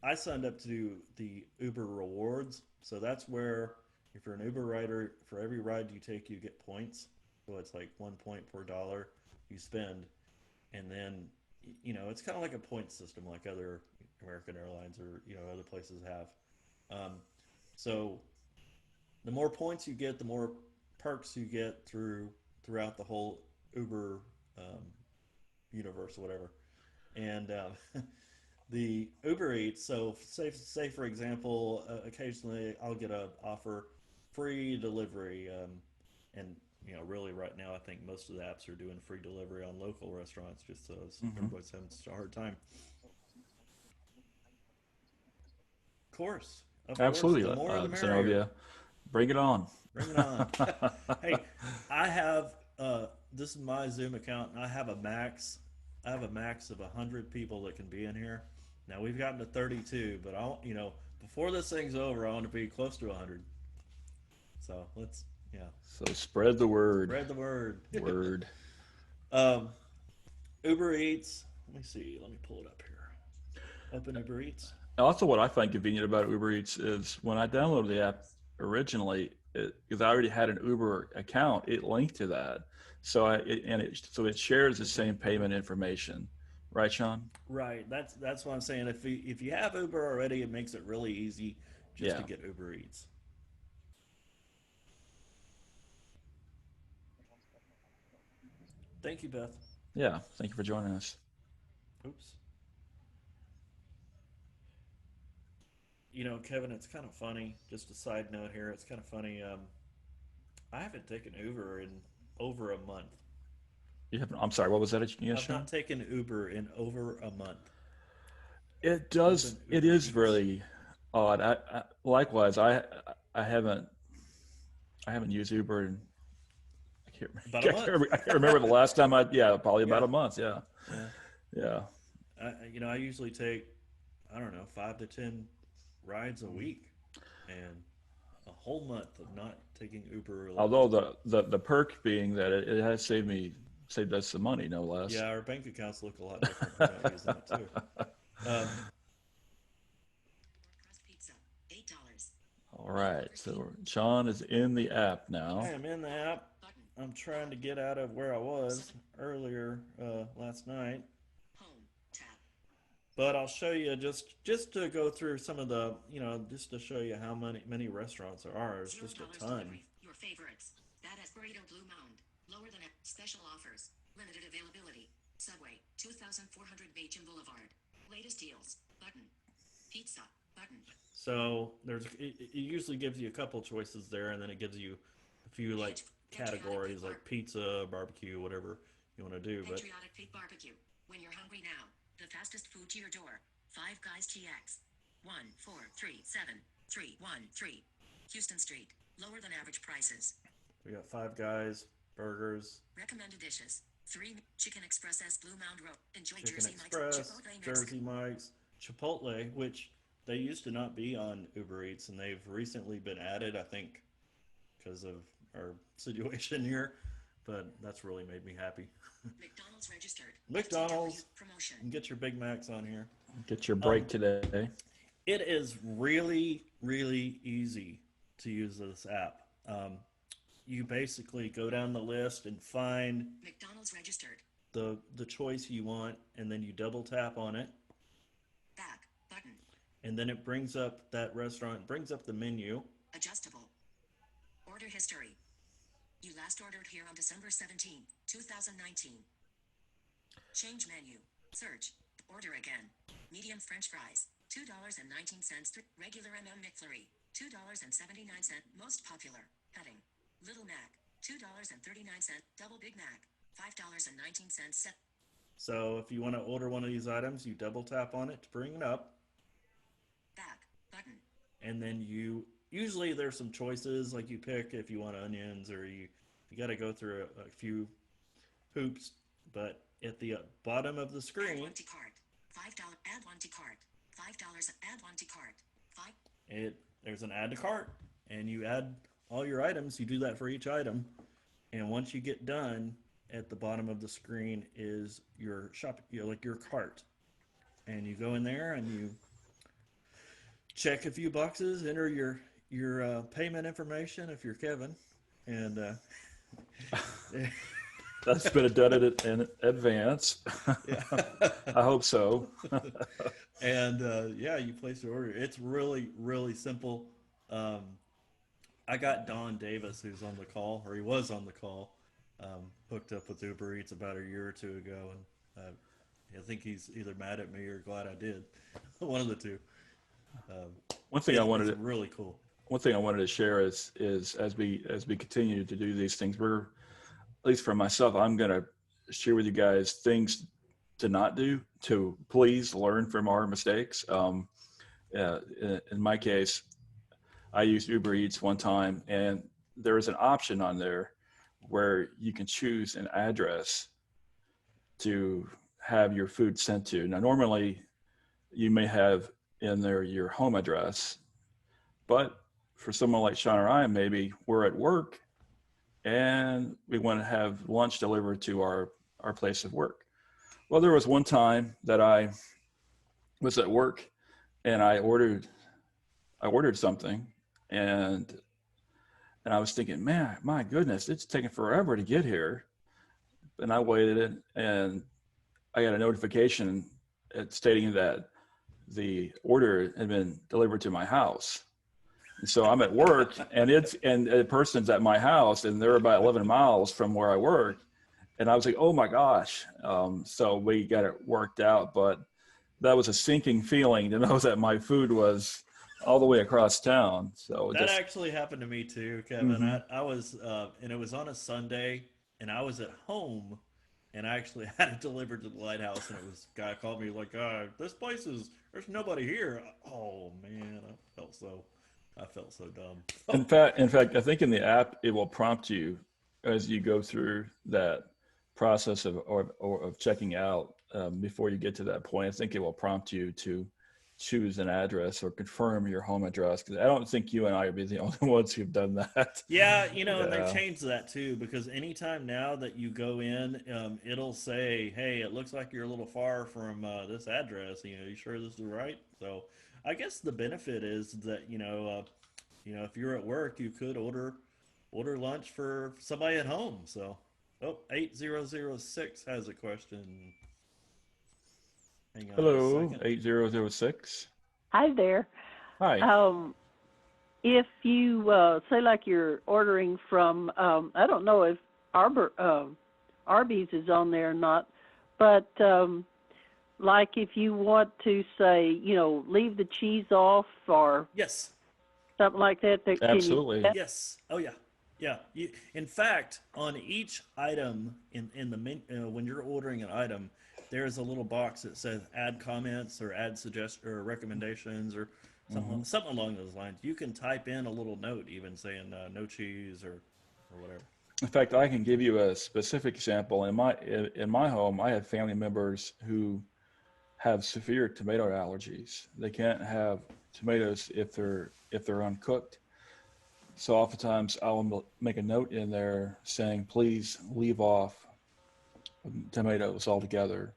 [SPEAKER 1] I signed up to do the Uber Rewards. So that's where if you're an Uber rider, for every ride you take, you get points. So it's like 1 point per dollar you spend. And then, it's kind of like a point system like other American Airlines or, other places have. So the more points you get, the more perks you get throughout the whole Uber universe, whatever. And the Uber Eats, so say for example, occasionally I'll get an offer free delivery, and really right now I think most of the apps are doing free delivery on local restaurants just so everybody's having such a hard time. Of course,
[SPEAKER 2] Absolutely,
[SPEAKER 1] the more the merrier.
[SPEAKER 2] Zenobia. Bring it on.
[SPEAKER 1] Bring it on. Hey, I have this is my Zoom account, and I have a max of 100 people that can be in here. Now we've gotten to 32, but before this thing's over, I want to be close to 100. So
[SPEAKER 2] So spread the word.
[SPEAKER 1] Spread the word.
[SPEAKER 2] Word.
[SPEAKER 1] Uber Eats. Let me see. Let me pull it up here. Open Uber Eats.
[SPEAKER 2] Also, what I find convenient about Uber Eats is when I downloaded the app originally, because I already had an Uber account, it linked to that. So it shares the same payment information, right, Sean?
[SPEAKER 1] Right. That's what I'm saying. If you have Uber already, it makes it really easy just to get Uber Eats. Thank you, Beth.
[SPEAKER 2] Yeah. Thank you for joining us.
[SPEAKER 1] Oops. Kevin, it's kind of funny. Just a side note here. It's kind of funny. I haven't taken Uber in over a month.
[SPEAKER 2] You haven't? I'm sorry. What was that? Yes,
[SPEAKER 1] I've not taken Uber in over a month.
[SPEAKER 2] It does. It is really odd. Likewise, I haven't used Uber in. I can't remember the last time probably about a month. Yeah.
[SPEAKER 1] I usually take, I don't know, 5 to 10 rides a week, and a whole month of not taking Uber.
[SPEAKER 2] Although the perk being that it has saved us some money, no less.
[SPEAKER 1] Yeah, our bank accounts look a lot different when I'm using it too.
[SPEAKER 5] Pizza, $8.
[SPEAKER 2] All right, so Sean is in the app now.
[SPEAKER 1] I am in the app. I'm trying to get out of where I was earlier last night.
[SPEAKER 5] Home tab.
[SPEAKER 1] but I'll show you just to go through some of the, just to show you how many restaurants there are. It's just a
[SPEAKER 5] $0
[SPEAKER 1] ton.
[SPEAKER 5] delivery. Your favorites. Badass Burrito Blue Mound. Lower than special offers. Limited availability. Subway. 2400 Macon Boulevard. Latest deals. Button. Pizza. Button.
[SPEAKER 1] So it usually gives you a couple choices there, and then it gives you a few like categories like pizza, barbecue, whatever you want to do. But
[SPEAKER 5] Patriotic Pig Barbecue. When you're hungry now, the fastest food to your door. Five Guys TX. 1437313. Houston Street. Lower than average prices.
[SPEAKER 1] we got Five Guys, burgers,
[SPEAKER 5] Recommended dishes. 3 Chicken Express S Blue Mound Road. Enjoy
[SPEAKER 1] Chicken
[SPEAKER 5] Jersey Mike's
[SPEAKER 1] Express,
[SPEAKER 5] Chipotle
[SPEAKER 1] Jersey Mike's, Chipotle, which they used to not be on Uber Eats, and they've recently been added, I think, because of our situation here. But that's really made me happy.
[SPEAKER 5] McDonald's registered.
[SPEAKER 1] McDonald's,
[SPEAKER 5] Promotion.
[SPEAKER 1] and get your Big Macs on here.
[SPEAKER 2] Get your break today.
[SPEAKER 1] It is really, really easy to use this app. You basically go down the list and find
[SPEAKER 5] McDonald's registered.
[SPEAKER 1] the choice you want, and then you double tap on it,
[SPEAKER 5] Back. Button.
[SPEAKER 1] and then it brings up that restaurant, brings up the menu.
[SPEAKER 5] Adjustable. Order history. You last ordered here on December 17, 2019. Change menu. Search. Order again. Medium French fries. $2.19. Regular McFlurry. $2.79. Most popular. Heading. Little Mac. $2.39. Double Big Mac. $5.19.
[SPEAKER 1] So if you want to order one of these items, you double tap on it to bring it up,
[SPEAKER 5] Back. Button.
[SPEAKER 1] and then usually there's some choices like you pick if you want onions, or you got to go through a few hoops. But at the bottom of the
[SPEAKER 5] Add
[SPEAKER 1] screen,
[SPEAKER 5] one to cart. $5. Add one to cart. $5. Add one to cart.
[SPEAKER 1] there's an add to cart, and you add all your items. You do that for each item, and once you get done, at the bottom of the screen is your your cart, and you go in there and you check a few boxes, enter your payment information if you're Kevin, and
[SPEAKER 2] That's been done in advance.
[SPEAKER 1] yeah.
[SPEAKER 2] I hope so.
[SPEAKER 1] And you place your order. It's really, really simple. I got Don Davis, who's on the call, or he was on the call, hooked up with Uber Eats about a year or two ago, and I think he's either mad at me or glad I did. One of the two.
[SPEAKER 2] One thing
[SPEAKER 1] It's really cool.
[SPEAKER 2] One thing I wanted to share is as we continue to do these things, we're, at least for myself, I'm going to share with you guys things to not do, to please learn from our mistakes. In my case, I used Uber Eats one time, and there is an option on there where you can choose an address to have your food sent to. Now, normally you may have in there your home address, but for someone like Sean or I, maybe we're at work and we want to have lunch delivered to our place of work. Well, there was one time that I was at work and I ordered something, and I was thinking, man, my goodness, it's taking forever to get here. And I waited, and I got a notification stating that the order had been delivered to my house. And so I'm at work, and the person's at my house, and they're about 11 miles from where I work. And I was like, oh my gosh. So we got it worked out, but that was a sinking feeling to know that my food was all the way across town. So
[SPEAKER 1] that actually happened to me too, Kevin.
[SPEAKER 2] Mm-hmm.
[SPEAKER 1] I was, and it was on a Sunday, and I was at home, and I actually had it delivered to the Lighthouse, and a guy called me like, "This place there's nobody here." Oh man, I felt so dumb.
[SPEAKER 2] In fact, I think in the app it will prompt you as you go through that process of checking out before you get to that point. I think it will prompt you to choose an address or confirm your home address, because I don't think you and I are the only ones who've done that.
[SPEAKER 1] Yeah, and they've changed that too, because anytime now that you go in, it'll say, "Hey, it looks like you're a little far from this address. You sure this is right?" So, I guess the benefit is that if you're at work, you could order lunch for somebody at home. So, 8006 has a question. Hang on a
[SPEAKER 2] Hello,
[SPEAKER 1] second.
[SPEAKER 2] 8006.
[SPEAKER 8] Hi there.
[SPEAKER 2] Hi.
[SPEAKER 8] If you say like you're ordering from, I don't know if Arby's is on there or not, but like if you want to say, leave the cheese off or
[SPEAKER 1] Yes.
[SPEAKER 8] something like that, can you do
[SPEAKER 2] Absolutely.
[SPEAKER 8] that?
[SPEAKER 1] Yes. Oh yeah. Yeah. In fact, on each item in the when you're ordering an item, there's a little box that says add comments or add suggest or recommendations or something along those lines. You can type in a little note even saying no cheese or whatever.
[SPEAKER 2] In fact, I can give you a specific example. In my home, I have family members who have severe tomato allergies. They can't have tomatoes if they're uncooked. So oftentimes I'll make a note in there saying, please leave off tomatoes altogether.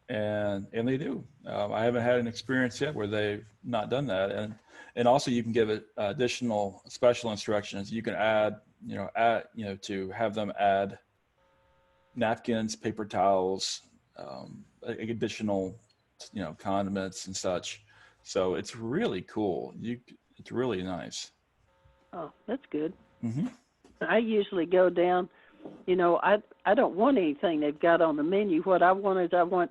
[SPEAKER 2] And they do. I haven't had an experience yet where they've not done that. And also you can give it additional special instructions. You can add to have them add napkins, paper towels, additional, condiments and such. So it's really cool. It's really nice.
[SPEAKER 8] Oh, that's good.
[SPEAKER 2] Mm-hmm.
[SPEAKER 8] I usually go down, I don't want anything they've got on the menu. What I want is I want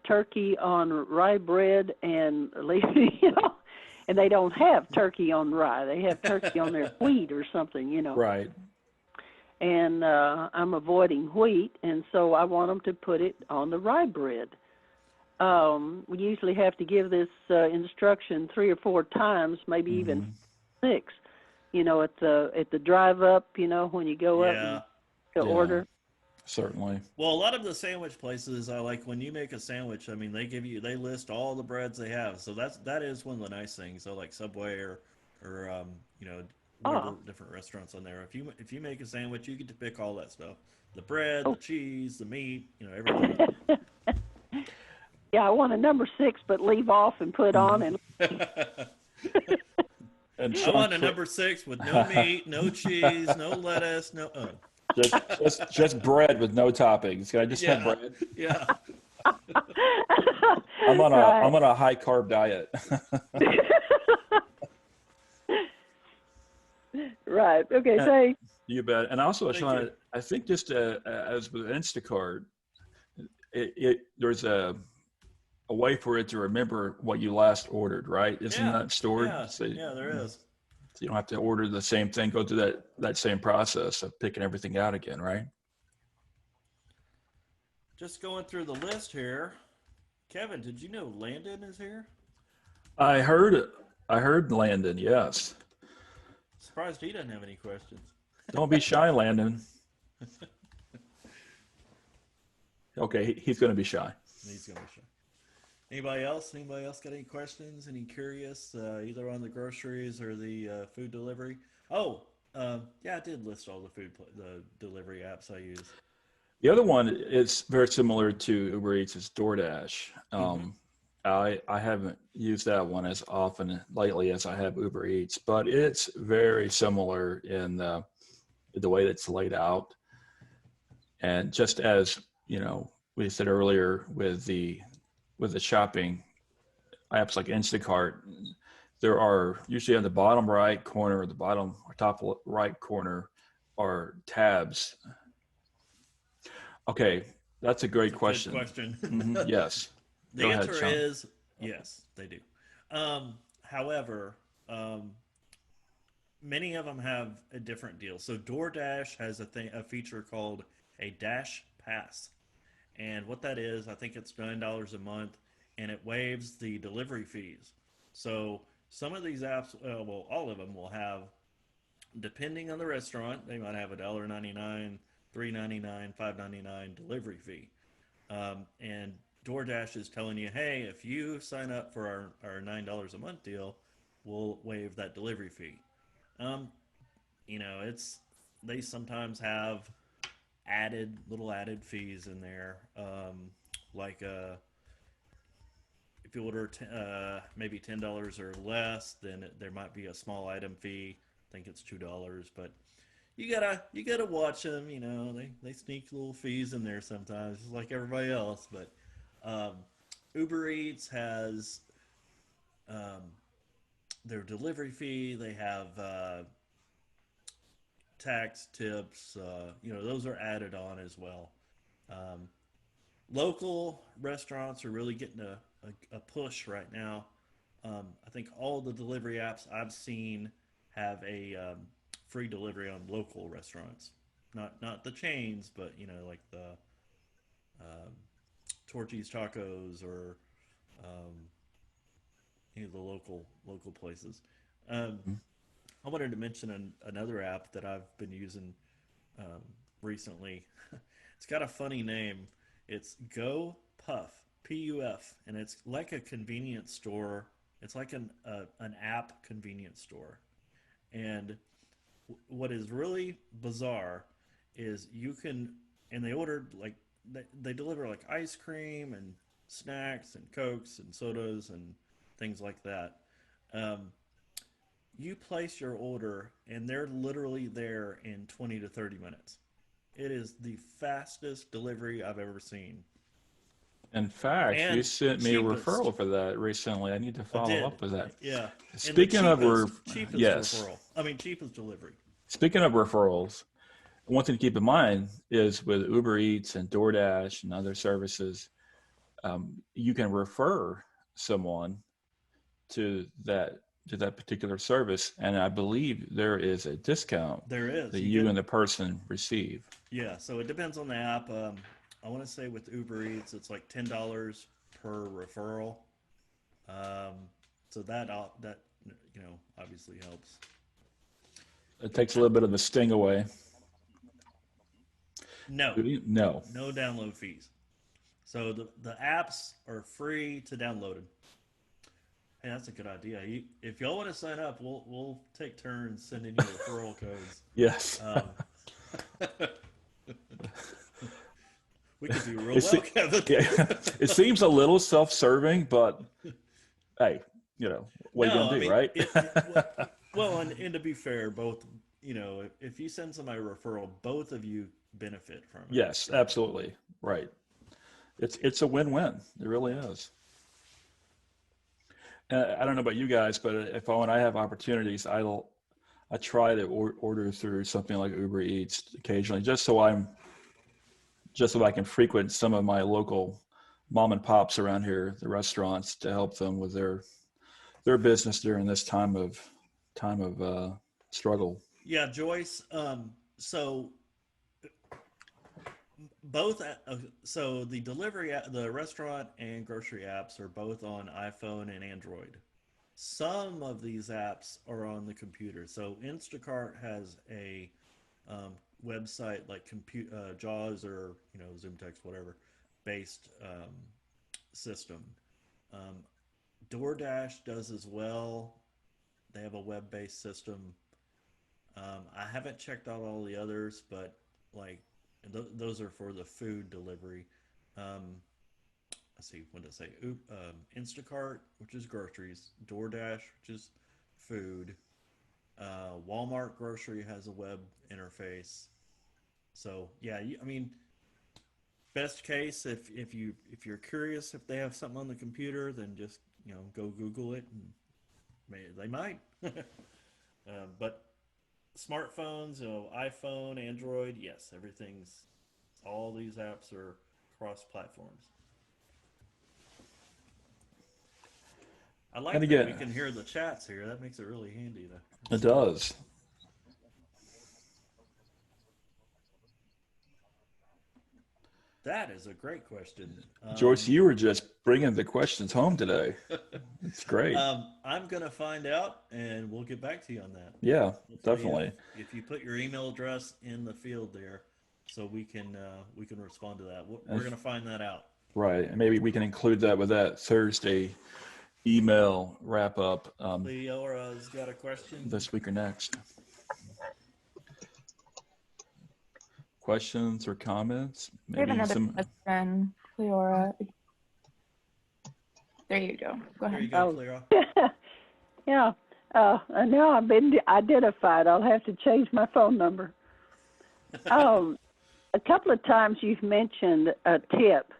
[SPEAKER 8] turkey on rye bread and and they don't have turkey on rye. They have turkey on their wheat or something,
[SPEAKER 2] Right.
[SPEAKER 8] And I'm avoiding wheat, and so I want them to put it on the rye bread. We usually have to give this instruction 3 or 4 times, maybe even 6. At the drive up, when you go up to order.
[SPEAKER 2] Certainly.
[SPEAKER 1] Well, a lot of the sandwich places, I like when you make a sandwich. I mean, they list all the breads they have, so that is one of the nice things. So like Subway or whatever different restaurants on there. If you make a sandwich, you get to pick all that stuff: the bread, the cheese, the meat, everything.
[SPEAKER 8] Yeah, I want a number 6, but leave off and put on and.
[SPEAKER 2] And
[SPEAKER 1] I want a number 6 with no meat, no cheese, no lettuce, no.
[SPEAKER 2] Just bread with no toppings. Can I just have bread?
[SPEAKER 1] Yeah.
[SPEAKER 2] I'm on a high carb diet.
[SPEAKER 8] Right. Okay. Thanks.
[SPEAKER 2] You bet. And also, Sean, I think just as with Instacart, there's a way for it to remember what you last ordered, right? Isn't that stored?
[SPEAKER 1] Yeah. Yeah, there is.
[SPEAKER 2] So you don't have to order the same thing, go through that same process of picking everything out again, right?
[SPEAKER 1] Just going through the list here. Kevin, did you know Landon is here?
[SPEAKER 2] I heard Landon, yes.
[SPEAKER 1] Surprised he doesn't have any questions.
[SPEAKER 2] Don't be shy, Landon. Okay, he's going to be shy.
[SPEAKER 1] He's going to be shy. Anybody else? Anybody else got any questions? Any curious, either on the groceries or the food delivery? Oh, yeah, I did list all the delivery apps I use.
[SPEAKER 2] The other one is very similar to Uber Eats. Is DoorDash. I haven't used that one as often lately as I have Uber Eats, but it's very similar in the way that's laid out. And just as we said earlier with the shopping apps like Instacart, there are usually on the bottom right corner or the bottom or top right corner are tabs. Okay, that's a great question.
[SPEAKER 1] Good question.
[SPEAKER 2] Yes.
[SPEAKER 1] The answer is yes, they do. However, many of them have a different deal. So DoorDash has a feature called a Dash Pass. And what that is, I think it's $9 a month, and it waives the delivery fees. So some of these apps, well, all of them will have, depending on the restaurant, they might have $1.99, $3.99, $5.99 delivery fee. And DoorDash is telling you, hey, if you sign up for our $9 a month deal, we'll waive that delivery fee. They sometimes have little added fees in there, like if you order maybe $10 or less, then there might be a small item fee. I think it's $2, but you gotta watch them. They sneak little fees in there sometimes, just like everybody else. But Um, Uber Eats has their delivery fee. They have tax tips. Those are added on as well. Um, Local restaurants are really getting a push right now. I think all the delivery apps I've seen have a free delivery on local restaurants. Not the chains, but like the um, Torchy's Tacos or um, the local places. Um,
[SPEAKER 2] Mhm.
[SPEAKER 1] I wanted to mention another app that I've been using um, recently. It's got a funny name. It's Go Puff, Puff, and it's like a convenience store. It's like an app convenience store. And what is really bizarre is you can, and they ordered like they deliver like ice cream and snacks and cokes and sodas and things like that. Um, you place your order, and they're literally there in 20 to 30 minutes. It is the fastest delivery I've ever seen,
[SPEAKER 2] In fact, you
[SPEAKER 1] and
[SPEAKER 2] sent me a
[SPEAKER 1] cheapest.
[SPEAKER 2] referral for that recently. I need to
[SPEAKER 1] I
[SPEAKER 2] follow
[SPEAKER 1] did,
[SPEAKER 2] up with that.
[SPEAKER 1] yeah, and the
[SPEAKER 2] Speaking of,
[SPEAKER 1] cheapest
[SPEAKER 2] yes,
[SPEAKER 1] referral. I mean, cheapest delivery.
[SPEAKER 2] speaking of referrals, one thing to keep in mind is with Uber Eats and DoorDash and other services, you can refer someone to that to that particular service, and I believe there is a discount
[SPEAKER 1] There is.
[SPEAKER 2] that
[SPEAKER 1] You
[SPEAKER 2] you
[SPEAKER 1] get
[SPEAKER 2] and the person receive.
[SPEAKER 1] Yeah. So it depends on the app. I want to say with Uber Eats, it's like $10 per referral. Um, so that obviously helps.
[SPEAKER 2] It takes a little bit of the sting away.
[SPEAKER 1] No,
[SPEAKER 2] No.
[SPEAKER 1] no download fees. So the apps are free to download them. Hey, that's a good idea. If y'all want to sign up, we'll take turns sending you referral codes.
[SPEAKER 2] Yes.
[SPEAKER 1] Um, we could do real
[SPEAKER 2] It's,
[SPEAKER 1] well, Kevin.
[SPEAKER 2] yeah, it seems a little self-serving, but hey, what are you
[SPEAKER 1] No, I
[SPEAKER 2] gonna do,
[SPEAKER 1] mean
[SPEAKER 2] right?
[SPEAKER 1] well, and to be fair, both if you send somebody a referral, both of you benefit from it.
[SPEAKER 2] Yes, absolutely. Right. It's a win-win. It really is. I don't know about you guys, but when I have opportunities, I try to order through something like Uber Eats occasionally, just so I can frequent some of my local mom and pops around here, the restaurants, to help them with their business during this time of struggle.
[SPEAKER 1] Yeah, Joyce. So both. So the the restaurant and grocery apps are both on iPhone and Android. Some of these apps are on the computer. So Instacart has a website like JAWS or Zoom Text, whatever, based system. Um, DoorDash does as well. They have a web-based system. I haven't checked out all the others, but like those are for the food delivery. Um, let's see, what did I say? Instacart, which is groceries. DoorDash, which is food. Walmart grocery has a web interface. So yeah, I mean, best case if you're curious if they have something on the computer, then just go Google it, and they might. But smartphones, iPhone, Android, yes, all these apps are cross platforms. I
[SPEAKER 2] And
[SPEAKER 1] like that we
[SPEAKER 2] again,
[SPEAKER 1] can hear the chats here. That makes it really handy to
[SPEAKER 2] it
[SPEAKER 1] see that.
[SPEAKER 2] does.
[SPEAKER 1] That is a great question.
[SPEAKER 2] Joyce, you were just bringing the questions home today. It's great.
[SPEAKER 1] I'm gonna find out, and we'll get back to you on that.
[SPEAKER 2] Yeah,
[SPEAKER 1] Hopefully,
[SPEAKER 2] definitely.
[SPEAKER 1] if you put your email address in the field there, so we can respond to that. We're gonna find that out.
[SPEAKER 2] Right. And maybe we can include that with that Thursday email wrap up
[SPEAKER 1] Leora's got a question.
[SPEAKER 2] this week or next. Questions or comments?
[SPEAKER 3] We have
[SPEAKER 2] Maybe
[SPEAKER 3] another
[SPEAKER 2] some.
[SPEAKER 3] question, Cleora. There you go. Go
[SPEAKER 1] There you
[SPEAKER 3] ahead.
[SPEAKER 1] go,
[SPEAKER 8] Oh.
[SPEAKER 1] Clara.
[SPEAKER 8] Yeah. Now I've been identified. I'll have to change my phone number. A couple of times you've mentioned a tip.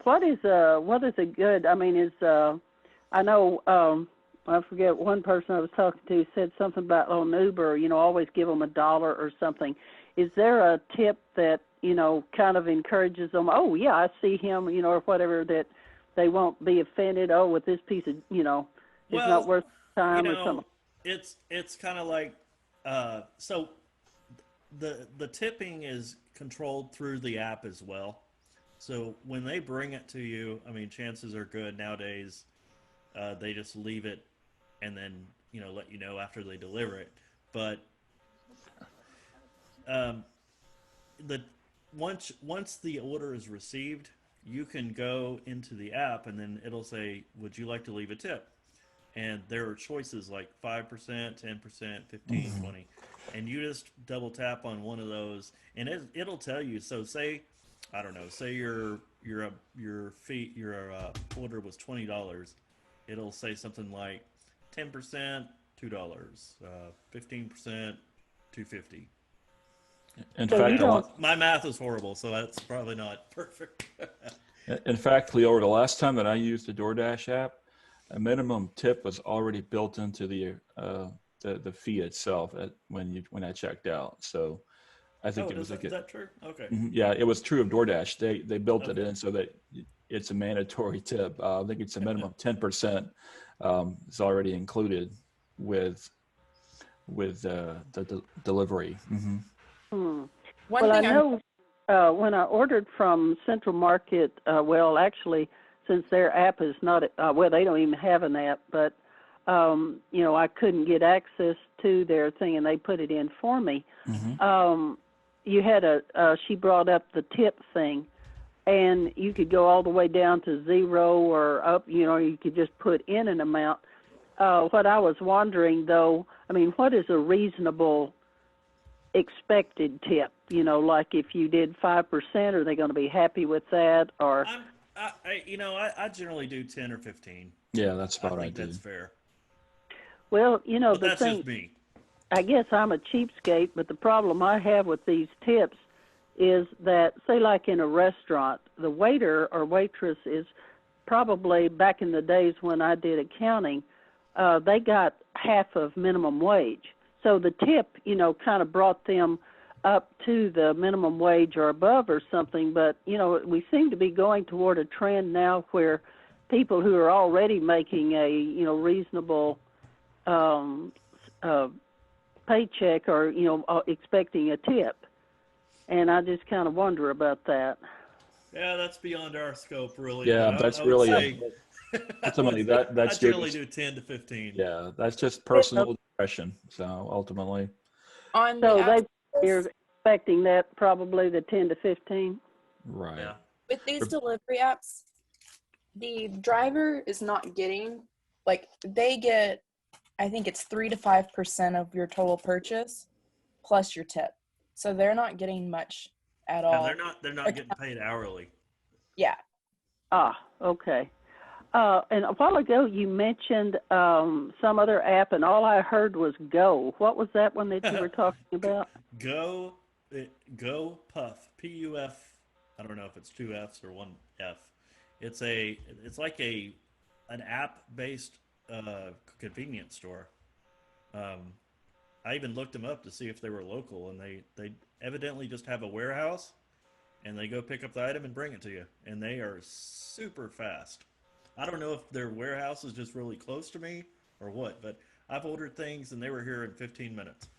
[SPEAKER 8] what is a good? I mean, I know I forget one person I was talking to said something about on Uber. Always give them $1 or something. Is there a tip that kind of encourages them? Oh yeah, I see him, or whatever, that they won't be offended. Oh, with this piece of, it's not
[SPEAKER 1] Well,
[SPEAKER 8] worth
[SPEAKER 1] you
[SPEAKER 8] time or
[SPEAKER 1] know,
[SPEAKER 8] something.
[SPEAKER 1] it's kind of like so the tipping is controlled through the app as well. So when they bring it to you, I mean, chances are good nowadays they just leave it and then let you know after they deliver it. But um, the once the order is received, you can go into the app and then it'll say, "Would you like to leave a tip?" And there are choices like 5%, 10%, 15,
[SPEAKER 2] Mhm.
[SPEAKER 1] 20, and you just double tap on one of those, and it'll tell you. So say, I don't know, say your order was $20, it'll say something like 10%, $2, 15%, 250.
[SPEAKER 2] In
[SPEAKER 8] So you
[SPEAKER 2] fact,
[SPEAKER 8] don't.
[SPEAKER 1] My math is horrible, so that's probably not perfect.
[SPEAKER 2] Cleo, the last time that I used the DoorDash app, a minimum tip was already built into the fee itself when I checked out. So I think
[SPEAKER 1] Oh,
[SPEAKER 2] it was
[SPEAKER 1] is that true? Okay.
[SPEAKER 2] yeah, it was true of DoorDash. They built it
[SPEAKER 1] Okay.
[SPEAKER 2] in so that it's a mandatory tip. I think it's a minimum 10%. Is already included with delivery. Mm-hmm.
[SPEAKER 8] Hmm.
[SPEAKER 3] One
[SPEAKER 8] Well, I
[SPEAKER 3] thing I'm
[SPEAKER 8] know when I ordered from Central Market, well, actually, since their app is not, well, they don't even have an app, but, I couldn't get access to their thing, and they put it in for me.
[SPEAKER 2] Mm-hmm.
[SPEAKER 8] You had she brought up the tip thing, and you could go all the way down to 0 or up, you could just put in an amount. What I was wondering, though, I mean, what is a reasonable expected tip? Like if you did 5%, are they going to be happy with that? Or,
[SPEAKER 1] I generally do 10 or 15.
[SPEAKER 2] Yeah, that's
[SPEAKER 1] I
[SPEAKER 2] about what I
[SPEAKER 1] think that's
[SPEAKER 2] did.
[SPEAKER 1] fair,
[SPEAKER 8] well,
[SPEAKER 1] but
[SPEAKER 8] the
[SPEAKER 1] that's
[SPEAKER 8] thing,
[SPEAKER 1] just me.
[SPEAKER 8] I guess I'm a cheapskate, but the problem I have with these tips is that, say, like in a restaurant, the waiter or waitress is probably, back in the days when I did accounting, they got half of minimum wage. So the tip, kind of brought them up to the minimum wage or above or something. But, we seem to be going toward a trend now where people who are already making a, reasonable uh, paycheck are, expecting a tip. And I just kind of wonder about that.
[SPEAKER 1] Yeah, that's beyond our scope, really. But
[SPEAKER 2] Yeah,
[SPEAKER 1] I
[SPEAKER 2] that's
[SPEAKER 1] would
[SPEAKER 2] really
[SPEAKER 1] say
[SPEAKER 2] ultimately
[SPEAKER 1] I
[SPEAKER 2] that's your
[SPEAKER 1] generally do 10 to 15.
[SPEAKER 2] yeah, that's just personal discretion. So ultimately,
[SPEAKER 3] on the
[SPEAKER 8] So
[SPEAKER 3] app
[SPEAKER 8] you're expecting that probably the 10 to 15?
[SPEAKER 2] right.
[SPEAKER 1] Yeah.
[SPEAKER 3] with these delivery apps, the driver is not getting, like, they get, I think it's 3 to 5% of your total purchase plus your tip. So they're not getting much at
[SPEAKER 1] Yeah,
[SPEAKER 3] all.
[SPEAKER 1] they're not
[SPEAKER 3] Like,
[SPEAKER 1] getting paid hourly.
[SPEAKER 3] yeah.
[SPEAKER 8] Ah, okay. And a while ago you mentioned some other app, and all I heard was Go. What was that one that you were talking about?
[SPEAKER 1] Go Go Puff, Puff. I don't know if it's two F's or one F. It's like an app based convenience store. Um, I even looked them up to see if they were local, and they evidently just have a warehouse, and they go pick up the item and bring it to you, and they are super fast. I don't know if their warehouse is just really close to me or what, but I've ordered things and they were here in 15 minutes.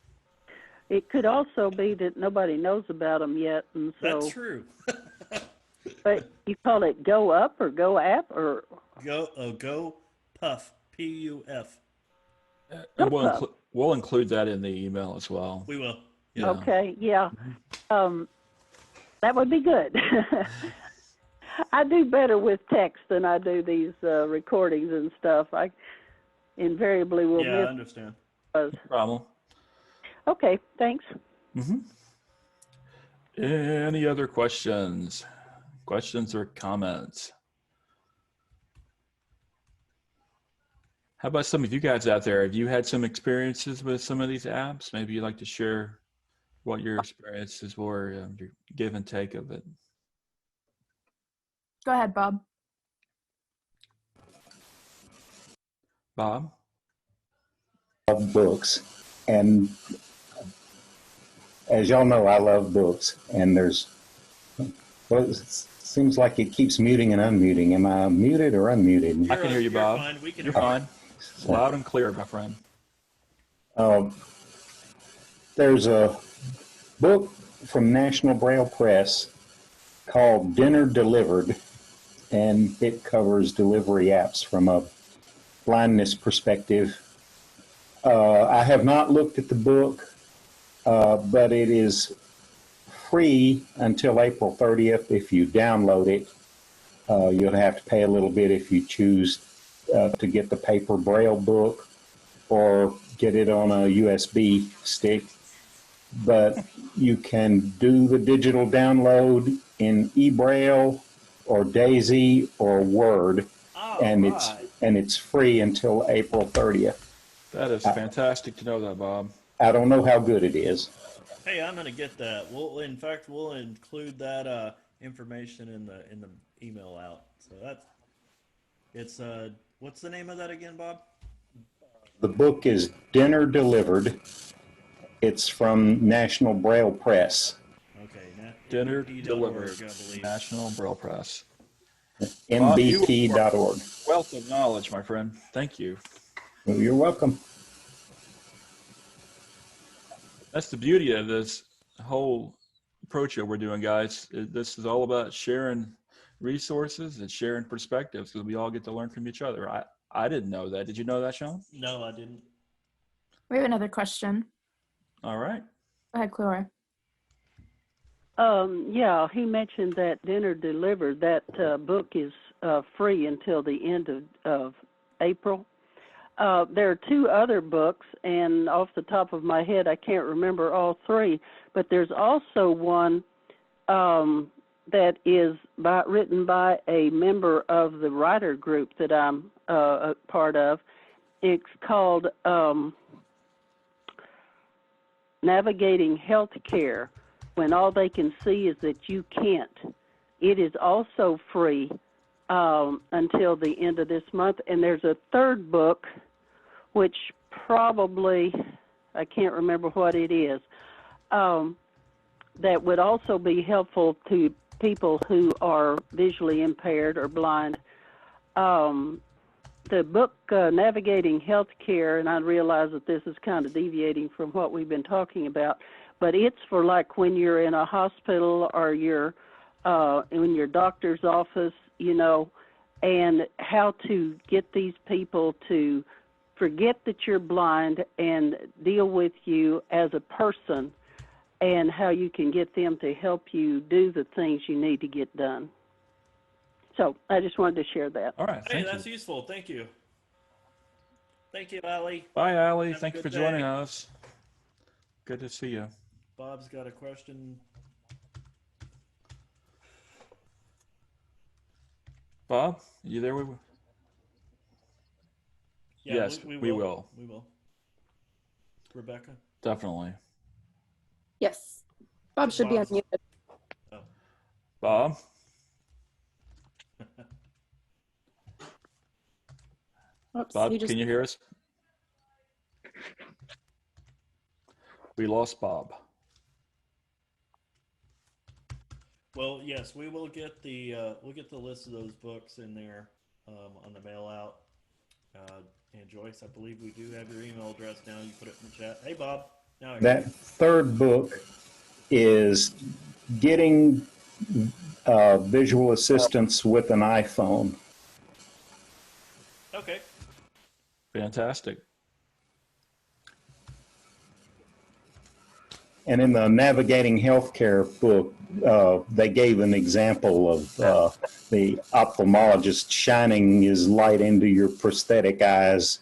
[SPEAKER 8] It could also be that nobody knows about them yet, and
[SPEAKER 1] That's
[SPEAKER 8] so.
[SPEAKER 1] true.
[SPEAKER 8] But you call it Go Up or Go App or
[SPEAKER 1] Go Puff, Puff.
[SPEAKER 2] And
[SPEAKER 8] Go Puff?
[SPEAKER 2] we'll include that in the email as well.
[SPEAKER 1] We will. Yeah.
[SPEAKER 8] Okay, yeah. That would be good. I do better with text than I do these recordings and stuff. I invariably will
[SPEAKER 1] Yeah, I
[SPEAKER 8] miss
[SPEAKER 1] understand.
[SPEAKER 8] those.
[SPEAKER 2] No problem.
[SPEAKER 8] Okay, thanks.
[SPEAKER 2] Mm-hmm. Any other questions? Questions or comments? How about some of you guys out there? Have you had some experiences with some of these apps? Maybe you'd like to share what your experiences were, your give and take of it.
[SPEAKER 3] Go ahead, Bob.
[SPEAKER 2] Bob?
[SPEAKER 10] Love books, and as y'all know, I love books, and well, it seems like it keeps muting and unmuting. Am I muted or unmuted?
[SPEAKER 2] I can hear you,
[SPEAKER 1] You're
[SPEAKER 2] Bob.
[SPEAKER 1] fine. We can
[SPEAKER 2] You're
[SPEAKER 1] hear you.
[SPEAKER 2] fine. Loud and clear, my friend.
[SPEAKER 10] There's a book from National Braille Press called Dinner Delivered, and it covers delivery apps from a blindness perspective. I have not looked at the book, but it is free until April 30th. If you download it, you'll have to pay a little bit if you choose to get the paper Braille book or get it on a USB stick. But you can do the digital download in eBraille or Daisy or Word, and it's free until April 30th.
[SPEAKER 2] That is fantastic to know that, Bob.
[SPEAKER 10] I don't know how good it is.
[SPEAKER 1] Hey, I'm gonna get that. We'll include that information in the email out. So it's what's the name of that again, Bob?
[SPEAKER 10] The book is Dinner Delivered. It's from National Braille Press.
[SPEAKER 1] Okay,
[SPEAKER 2] Dinner
[SPEAKER 1] NBT.org,
[SPEAKER 2] Delivered,
[SPEAKER 1] I believe.
[SPEAKER 2] National Braille Press.
[SPEAKER 10] NBT.org.
[SPEAKER 2] Wealth of knowledge, my friend. Thank you.
[SPEAKER 10] Well, you're welcome.
[SPEAKER 2] That's the beauty of this whole approach that we're doing, guys. This is all about sharing resources and sharing perspectives because we all get to learn from each other. I didn't know that. Did you know that, Sean?
[SPEAKER 1] No, I didn't.
[SPEAKER 3] We have another question.
[SPEAKER 2] All right.
[SPEAKER 3] Go ahead, Chloe.
[SPEAKER 8] Yeah, he mentioned that Dinner Delivered. That book is free until the end of April. There are two other books, and off the top of my head, I can't remember all three, but there's also one that is written by a member of the writer group that I'm a part of. It's called Navigating Healthcare, when all they can see is that you can't. It is also free until the end of this month. And there's a third book, which probably, I can't remember what it is, that would also be helpful to people who are visually impaired or blind. The book, Navigating Healthcare, and I realize that this is kind of deviating from what we've been talking about, but it's for like when you're in a hospital or you're in your doctor's office, you know, and how to get these people to forget that you're blind and deal with you as a person, and how you can get them to help you do the things you need to get done. So I just wanted to share that.
[SPEAKER 2] All right.
[SPEAKER 1] Hey, that's useful. Thank you. Thank you, Allie.
[SPEAKER 2] Bye, Allie.
[SPEAKER 1] Have a
[SPEAKER 2] Thank you for
[SPEAKER 1] good
[SPEAKER 2] joining
[SPEAKER 1] day.
[SPEAKER 2] us. Good to see you.
[SPEAKER 1] Bob's got a question.
[SPEAKER 2] Bob, you there?
[SPEAKER 1] Yeah,
[SPEAKER 2] Yes, we will.
[SPEAKER 1] We will. Rebecca?
[SPEAKER 2] Definitely.
[SPEAKER 3] Yes. Bob should be unmuted.
[SPEAKER 1] Oh.
[SPEAKER 2] Bob?
[SPEAKER 3] Oops,
[SPEAKER 2] Bob, can you hear us? We lost Bob.
[SPEAKER 1] Well, yes, we will get the list of those books in there on the mail out. And Joyce, I believe we do have your email address now. You put it in the chat. Hey, Bob. Now
[SPEAKER 10] That third book is getting visual assistance with an iPhone.
[SPEAKER 1] Okay.
[SPEAKER 2] Fantastic.
[SPEAKER 10] And in the Navigating Healthcare book, they gave an example of the ophthalmologist shining his light into your prosthetic eyes.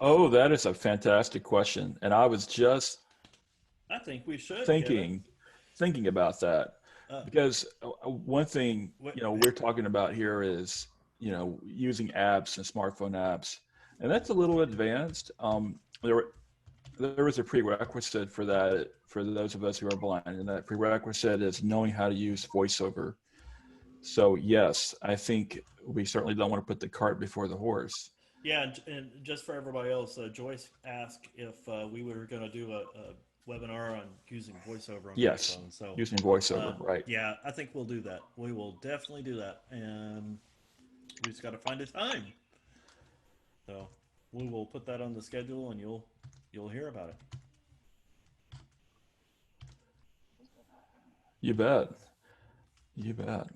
[SPEAKER 2] Oh, that is a fantastic question. And I was just
[SPEAKER 1] I think we should
[SPEAKER 2] thinking about that. Because one thing, we're talking about here is, using apps and smartphone apps. And that's a little advanced. there is a prerequisite for that for those of us who are blind, and that prerequisite is knowing how to use voiceover. So yes, I think we certainly don't want to put the cart before the horse.
[SPEAKER 1] Yeah, and just for everybody else, Joyce asked if we were going to do a webinar on using voiceover on
[SPEAKER 2] Yes,
[SPEAKER 1] iPhone. So,
[SPEAKER 2] using voiceover, right?
[SPEAKER 1] yeah, I think we'll do that. We will definitely do that, and we just got to find a time. So, we will put that on the schedule, and you'll hear about it.
[SPEAKER 2] You bet. You bet.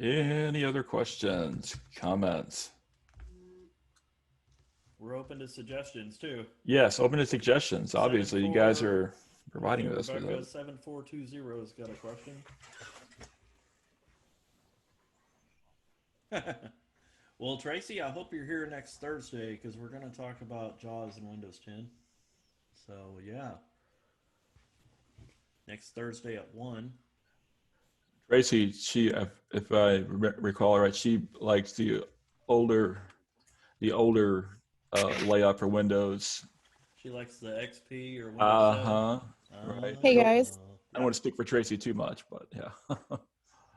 [SPEAKER 2] Any other questions, comments?
[SPEAKER 1] We're open to suggestions too.
[SPEAKER 2] Yes, open to suggestions. Obviously, you guys are providing us with
[SPEAKER 1] Rebecca
[SPEAKER 2] those.
[SPEAKER 1] 7420 has got a question. Well, Tracy, I hope you're here next Thursday because we're going to talk about JAWS and Windows 10. So, yeah. Next Thursday at 1.
[SPEAKER 2] Tracy, if I recall right, she likes the older layout for Windows.
[SPEAKER 1] She likes the XP or Windows 7.
[SPEAKER 2] Right.
[SPEAKER 11] Hey guys,
[SPEAKER 2] I don't want to speak for Tracy too much, but yeah.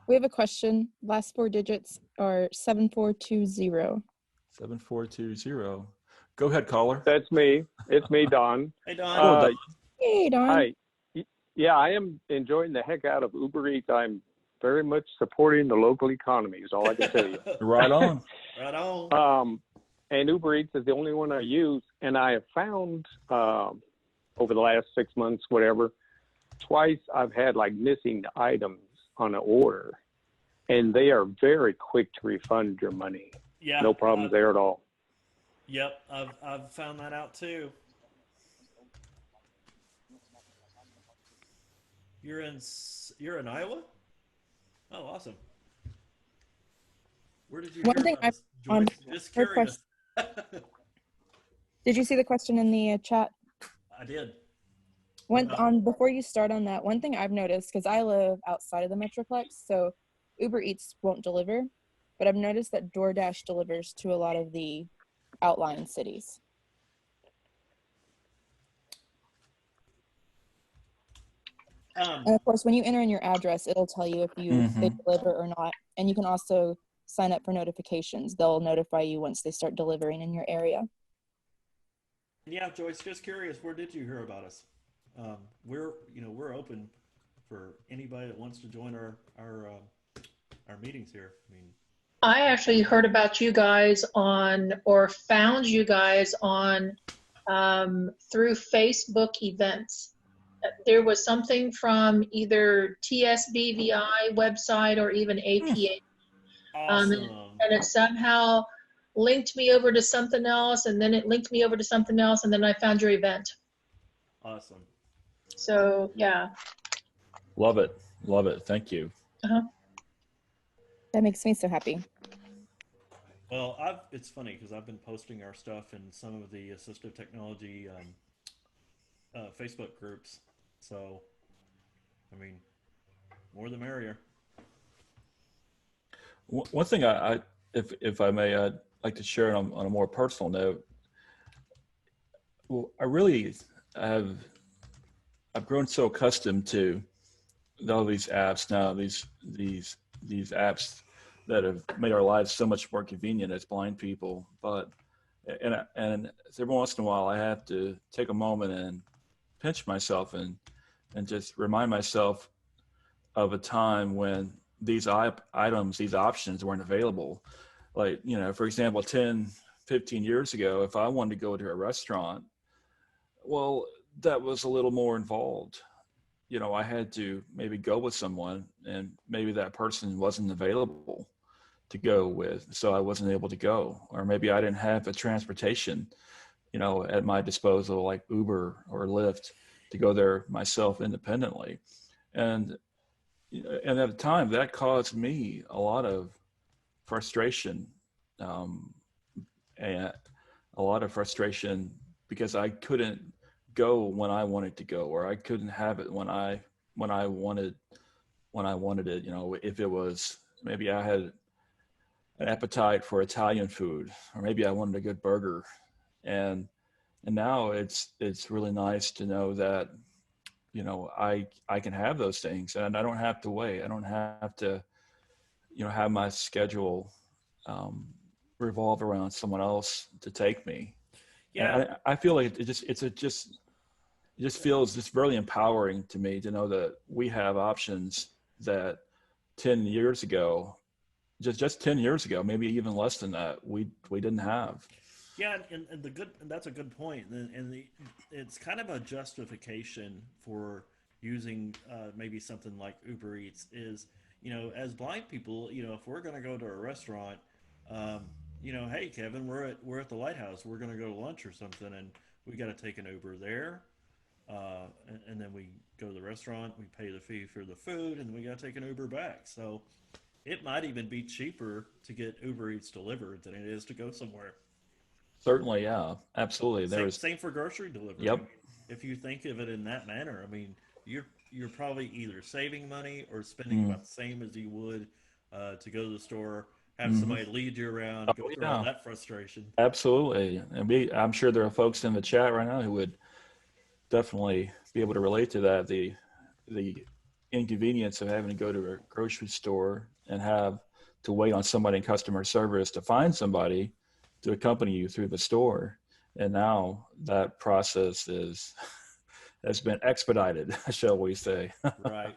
[SPEAKER 11] we have a question. Last four digits are 7420.
[SPEAKER 2] 7420. Go ahead, caller.
[SPEAKER 12] That's me. It's me, Don.
[SPEAKER 1] Hey, Don.
[SPEAKER 2] Hello,
[SPEAKER 11] Hey Don.
[SPEAKER 12] Hi. Yeah, I am enjoying the heck out of Uber Eats. I'm very much supporting the local economy is all I can tell you.
[SPEAKER 2] Right on.
[SPEAKER 1] Right on.
[SPEAKER 12] And Uber Eats is the only one I use. And I have found over the last 6 months, whatever, twice I've had like missing items on an order. And they are very quick to refund your money.
[SPEAKER 1] Yeah.
[SPEAKER 12] No problems there at all.
[SPEAKER 1] Yep, I've found that out too. You're in Iowa? Oh, awesome. Where did you
[SPEAKER 11] One
[SPEAKER 1] hear
[SPEAKER 11] thing
[SPEAKER 1] about us, Joyce? Just
[SPEAKER 11] her
[SPEAKER 1] curious.
[SPEAKER 11] Did you see the question in the chat?
[SPEAKER 1] I did.
[SPEAKER 11] Before you start on that, one thing I've noticed, because I live outside of the Metroplex, so Uber Eats won't deliver, but I've noticed that DoorDash delivers to a lot of the outlying cities. And of course, when you enter in your address, it'll tell you if they deliver or not. And you can also sign up for notifications. They'll notify you once they start delivering in your area.
[SPEAKER 1] Yeah, Joyce, just curious, where did you hear about us? We're open for anybody that wants to join our meetings here.
[SPEAKER 13] I actually heard about you guys found you guys on through Facebook events. There was something from either TSBVI website or even APA.
[SPEAKER 1] Awesome.
[SPEAKER 13] And it somehow linked me over to something else, and then it linked me over to something else, and then I found your event.
[SPEAKER 1] Awesome.
[SPEAKER 13] So, yeah.
[SPEAKER 2] Love it. Love it. Thank you.
[SPEAKER 11] That makes me so happy.
[SPEAKER 1] Well, it's funny because I've been posting our stuff in some of the assistive technology Facebook groups. So, more the merrier.
[SPEAKER 2] One thing if I may, I'd like to share on a more personal note. Well, I've grown so accustomed to all these apps now, these apps that have made our lives so much more convenient as blind people. But and every once in a while, I have to take a moment and pinch myself and just remind myself of a time when these items, these options weren't available. Like, for example, 10, 15 years ago, if I wanted to go to a restaurant, well, that was a little more involved. I had to maybe go with someone, and maybe that person wasn't available to go with, so I wasn't able to go. Or maybe I didn't have a transportation, at my disposal, like Uber or Lyft, to go there myself independently. And at the time, that caused me a lot of frustration, and a lot of frustration because I couldn't go when I wanted to go, or I couldn't have it when I wanted it. If it was, maybe I had an appetite for Italian food, or maybe I wanted a good burger. And now it's really nice to know that, I can have those things and I don't have to wait. I don't have to, have my schedule revolve around someone else to take me.
[SPEAKER 1] Yeah.
[SPEAKER 2] And I feel like it just feels just really empowering to me to know that we have options that 10 years ago, just 10 years ago, maybe even less than that, we didn't have.
[SPEAKER 1] Yeah, and that's a good point. It's kind of a justification for using maybe something like Uber Eats is, as blind people, if we're going to go to a restaurant, um, hey Kevin, we're at the Lighthouse, we're going to go to lunch or something, and we got to take an Uber there, and then we go to the restaurant, we pay the fee for the food, and we got to take an Uber back. So it might even be cheaper to get Uber Eats delivered than it is to go somewhere.
[SPEAKER 2] Certainly, yeah, absolutely.
[SPEAKER 1] Same for grocery delivery.
[SPEAKER 2] Yep.
[SPEAKER 1] If you think of it in that manner, I mean, you're probably either saving money or spending about the same as you would to go to the store, have somebody lead you around, go through all that frustration.
[SPEAKER 2] Absolutely. And I'm sure there are folks in the chat right now who would definitely be able to relate to that. The inconvenience of having to go to a grocery store and have to wait on somebody in customer service to find somebody to accompany you through the store. And now that process has been expedited, shall we say.
[SPEAKER 1] Right.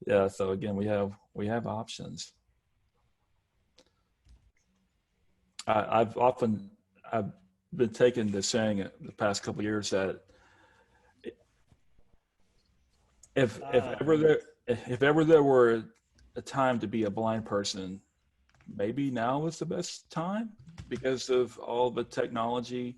[SPEAKER 2] Yeah. So again, we have options. I've been taken to saying the past couple of years that if ever there were a time to be a blind person, maybe now is the best time because of all the technology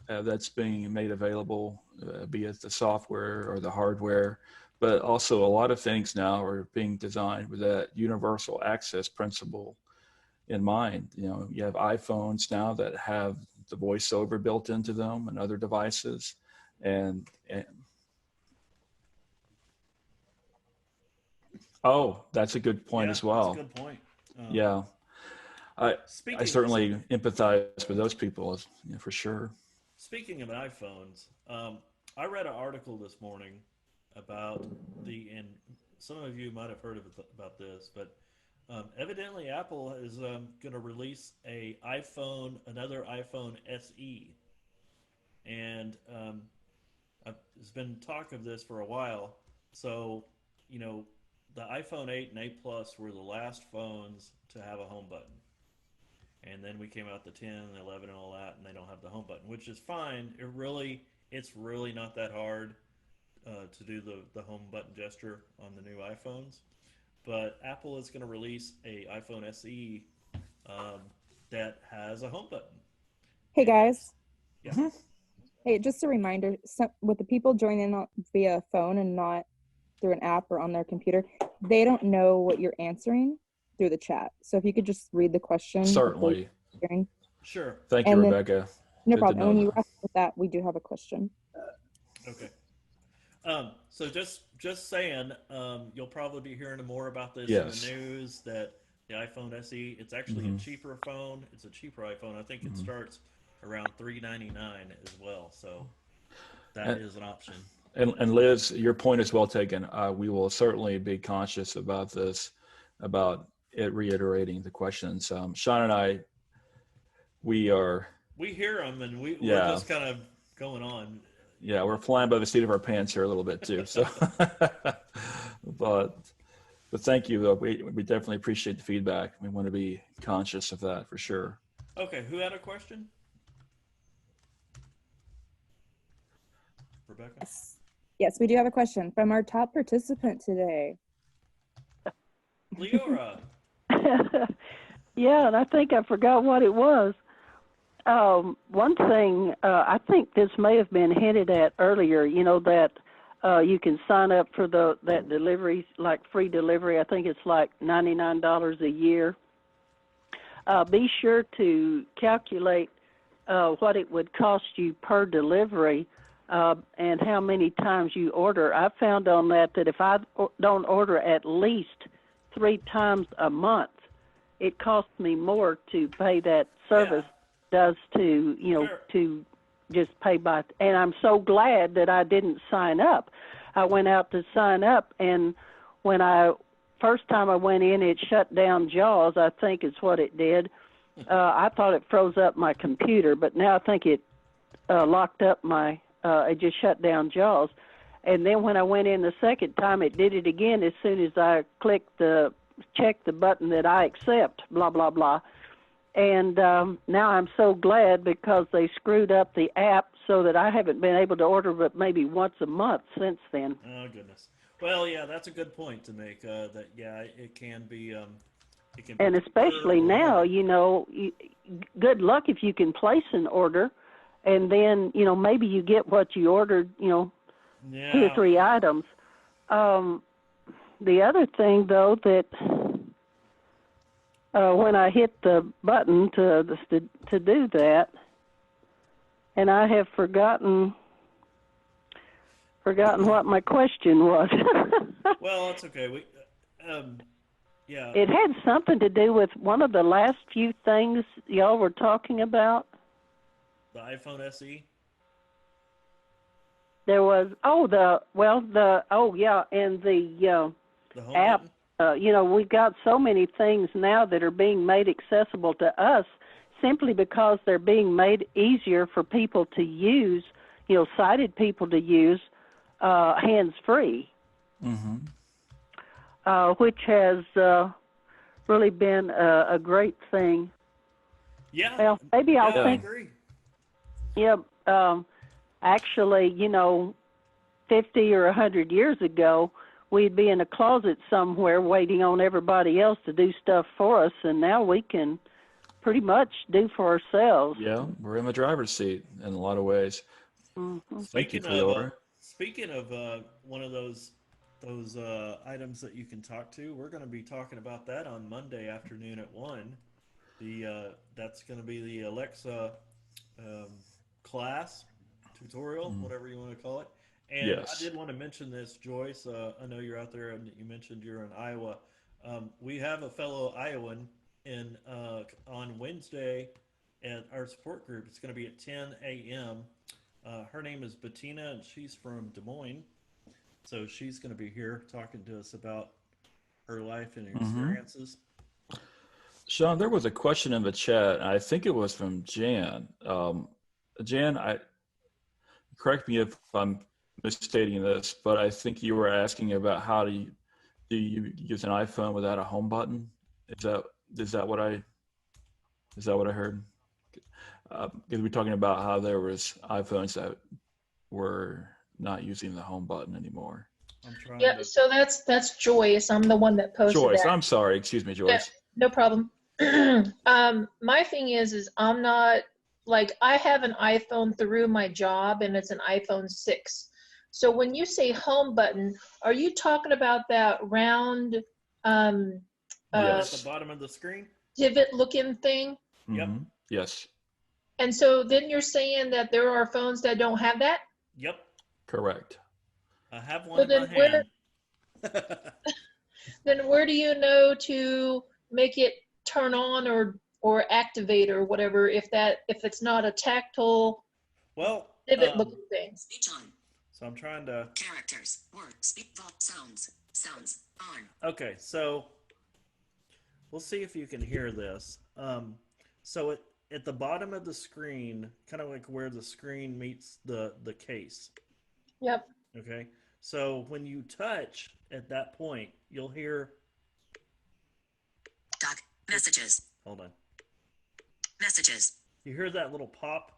[SPEAKER 2] that's being made available, be it the software or the hardware, but also a lot of things now are being designed with that universal access principle in mind. You have iPhones now that have the voiceover built into them and other devices, and oh, that's a good point as well.
[SPEAKER 1] That's a good point.
[SPEAKER 2] Yeah. I certainly empathize with those people, for sure.
[SPEAKER 1] Speaking of iPhones, I read an article this morning about and some of you might have heard about this, but evidently Apple is going to release another iPhone SE, and there's been talk of this for a while. So, the iPhone 8 and 8 Plus were the last phones to have a home button. And then we came out the 10 and 11 and all that, and they don't have the home button, which is fine. It's really not that hard to do the home button gesture on the new iPhones. But Apple is going to release a iPhone SE that has a home button.
[SPEAKER 11] Hey guys.
[SPEAKER 1] Yeah.
[SPEAKER 11] Hey, just a reminder, with the people joining via phone and not through an app or on their computer, they don't know what you're answering through the chat. So if you could just read the question.
[SPEAKER 2] Certainly.
[SPEAKER 1] Sure.
[SPEAKER 2] Thank you, Rebecca.
[SPEAKER 11] No problem. And when you wrap with that, we do have a question.
[SPEAKER 1] Okay. So just saying, you'll probably be hearing more about this in the news, that the iPhone SE, it's actually a cheaper phone. It's a cheaper iPhone. I think it starts around $399 as well. So that is an option.
[SPEAKER 2] And Liz, your point is well taken. We will certainly be conscious about this, about it reiterating the questions. Sean and I, we
[SPEAKER 1] hear them, and we're just kind of going on.
[SPEAKER 2] Yeah, we're flying by the seat of our pants here a little bit too. So, but thank you though. We definitely appreciate the feedback. We want to be conscious of that for sure.
[SPEAKER 1] Okay, who had a question? Rebecca?
[SPEAKER 11] Yes, we do have a question from our top participant today.
[SPEAKER 1] Leora.
[SPEAKER 8] Yeah, and I think I forgot what it was. One thing, I think this may have been hinted at earlier, that you can sign up for that delivery, like free delivery. I think it's like $99 a year. Be sure to calculate what it would cost you per delivery and how many times you order. I found on that if I don't order at least 3 times a month, it costs me more to pay that service does to,
[SPEAKER 1] Sure.
[SPEAKER 8] to just pay by. And I'm so glad that I didn't sign up. I went out to sign up, and when first time I went in, it shut down JAWS, I think is what it did. I thought it froze up my computer, but now I think it locked up it just shut down JAWS. And then when I went in the second time, it did it again as soon as I checked the button that I accept, blah, blah, blah. And now I'm so glad because they screwed up the app so that I haven't been able to order but maybe once a month since then.
[SPEAKER 1] Oh, goodness. Well, yeah, that's a good point to make. That it can be. It can be
[SPEAKER 8] And especially now, good luck if you can place an order, and then maybe you get what you ordered. 2 or 3 items. The other thing, though, that when I hit the button to do that, and I have forgotten what my question was.
[SPEAKER 1] Well, it's okay.
[SPEAKER 8] It had something to do with one of the last few things y'all were talking about.
[SPEAKER 1] The iPhone SE.
[SPEAKER 8] There was and the
[SPEAKER 1] home
[SPEAKER 8] app.
[SPEAKER 1] button?
[SPEAKER 8] We've got so many things now that are being made accessible to us simply because they're being made easier for people to use, sighted people to use, hands-free, which has really been a great thing.
[SPEAKER 1] Yeah.
[SPEAKER 8] Well, maybe I'll think.
[SPEAKER 1] I agree.
[SPEAKER 8] Yeah. Actually, 50 or 100 years ago, we'd be in a closet somewhere waiting on everybody else to do stuff for us, and now we can pretty much do for ourselves.
[SPEAKER 2] Yeah, we're in the driver's seat in a lot of ways.
[SPEAKER 8] Mm-hmm.
[SPEAKER 2] Thank you, Cleora.
[SPEAKER 1] Speaking of one of those items that you can talk to, we're going to be talking about that on Monday afternoon at 1. That's going to be the Alexa class, tutorial, whatever you want to call it. And
[SPEAKER 2] Yes.
[SPEAKER 1] I did want to mention this, Joyce. I know you're out there, and you mentioned you're in Iowa. We have a fellow Iowan on Wednesday at our support group. It's going to be at 10 a.m. Her name is Bettina, and she's from Des Moines. So she's going to be here talking to us about her life and experiences.
[SPEAKER 2] Sean, there was a question in the chat. I think it was from Jan. Jan, correct me if I'm misstating this, but I think you were asking about how do you use an iPhone without a home button? Is that what I heard? Because we're talking about how there was iPhones that were not using the home button anymore.
[SPEAKER 13] So that's Joyce. I'm the one that posted
[SPEAKER 2] Joyce,
[SPEAKER 13] that.
[SPEAKER 2] I'm sorry. Excuse me, Joyce.
[SPEAKER 13] Yeah, no problem. My thing is I'm not, I have an iPhone through my job, and it's an iPhone 6. So when you say home button, are you talking about that round
[SPEAKER 1] At the bottom of the screen?
[SPEAKER 13] divot looking thing?
[SPEAKER 1] Yep.
[SPEAKER 2] Yes.
[SPEAKER 13] And so then you're saying that there are phones that don't have that?
[SPEAKER 1] Yep.
[SPEAKER 2] Correct.
[SPEAKER 1] I have one in my hand.
[SPEAKER 13] Then where do you know to make it turn on or activate or whatever if it's not a tactile divot looking thing?
[SPEAKER 5] Speech on.
[SPEAKER 1] So I'm trying to
[SPEAKER 5] Characters, words, speak, sounds on.
[SPEAKER 1] Okay, so we'll see if you can hear this. So at the bottom of the screen, kind of like where the screen meets the case.
[SPEAKER 13] Yep.
[SPEAKER 1] Okay. So when you touch at that point, you'll hear
[SPEAKER 5] Doc, messages.
[SPEAKER 1] Hold on.
[SPEAKER 5] Messages.
[SPEAKER 1] You hear that little pop?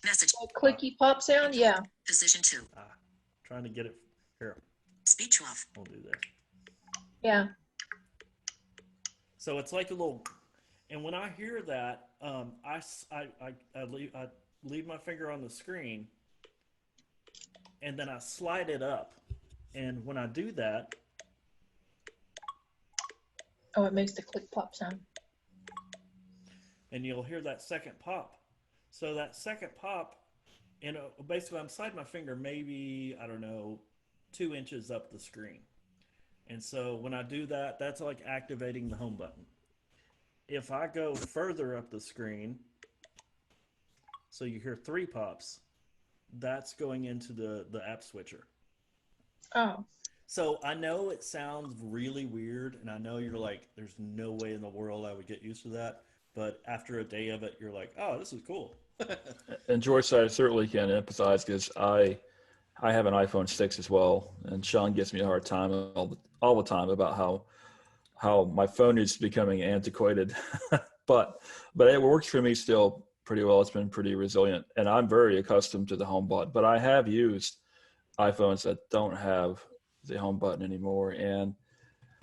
[SPEAKER 5] Message.
[SPEAKER 13] Clicky pop sound? Yeah.
[SPEAKER 5] Position 2.
[SPEAKER 1] Trying to get it here.
[SPEAKER 5] Speech off.
[SPEAKER 1] We'll do this.
[SPEAKER 13] Yeah.
[SPEAKER 1] So it's like a little, and when I hear that, I leave my finger on the screen, and then I slide it up, and when I do that,
[SPEAKER 13] Oh, it makes the click pop sound.
[SPEAKER 1] and you'll hear that second pop. So that second pop, basically I'm sliding my finger maybe, 2 inches up the screen. And so when I do that, that's like activating the home button. If I go further up the screen, so you hear 3 pops, that's going into the app switcher.
[SPEAKER 13] Oh,
[SPEAKER 1] So I know it sounds really weird, and I know you're like, there's no way in the world I would get used to that. But after a day of it, you're like, oh, this is cool.
[SPEAKER 2] And George, I certainly can empathize because I have an iPhone 6 as well, and Sean gives me a hard time all the time about how my phone is becoming antiquated. but it works for me still pretty well. It's been pretty resilient, and I'm very accustomed to the home button. But I have used iPhones that don't have the home button anymore, and